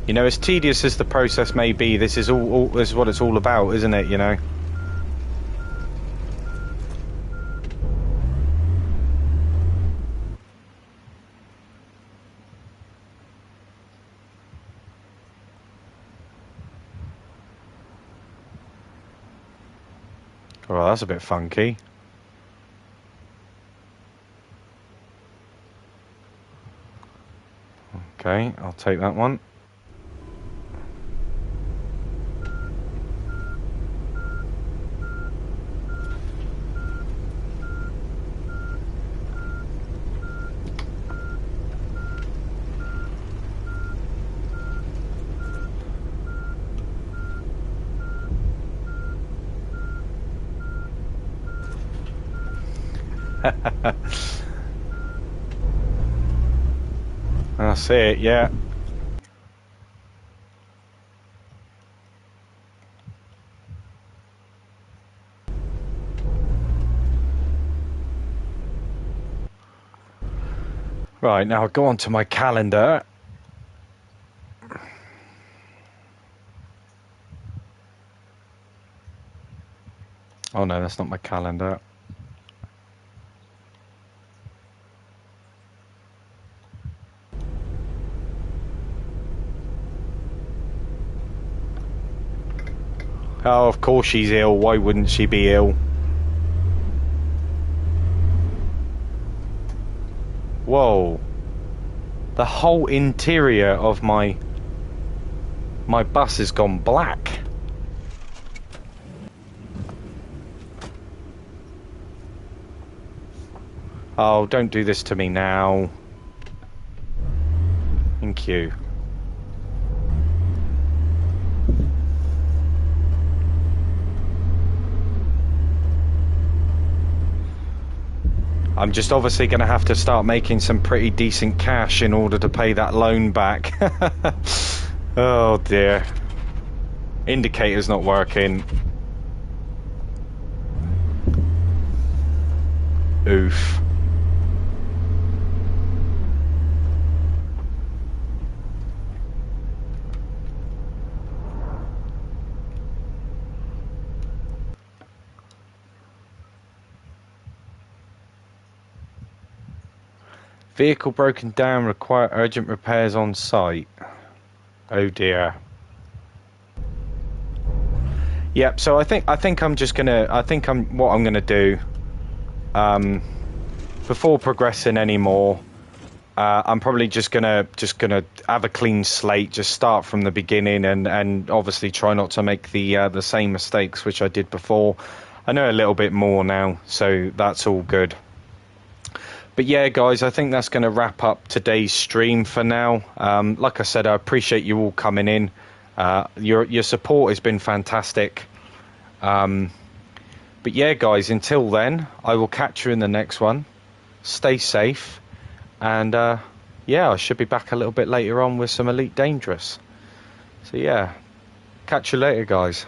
You know, as tedious as the process may be, this is this is what it's all about, isn't it, you know? Well, that's a bit funky. Okay, I'll take that one. That's it, yeah. Right, now I'll go on to my calendar. Oh no, that's not my calendar. Oh, of course she's ill. Why wouldn't she be ill? Whoa. The whole interior of my bus has gone black. Oh, don't do this to me now. Thank you. I'm just obviously going to have to start making some pretty decent cash in order to pay that loan back. Oh dear. Indicator's not working. Oof. Vehicle broken down, require urgent repairs on site. Oh dear. Yep, so I think I'm just gonna what I'm gonna do, before progressing anymore, I'm probably just gonna have a clean slate, just start from the beginning, and obviously try not to make the same mistakes which I did before. I know a little bit more now, so that's all good. But yeah, guys, I think that's going to wrap up today's stream for now. Like I said, I appreciate you all coming in. Your support has been fantastic. But yeah, guys, until then, I will catch you in the next one. Stay safe. And yeah, I should be back a little bit later on with some Elite Dangerous. So yeah, catch you later, guys.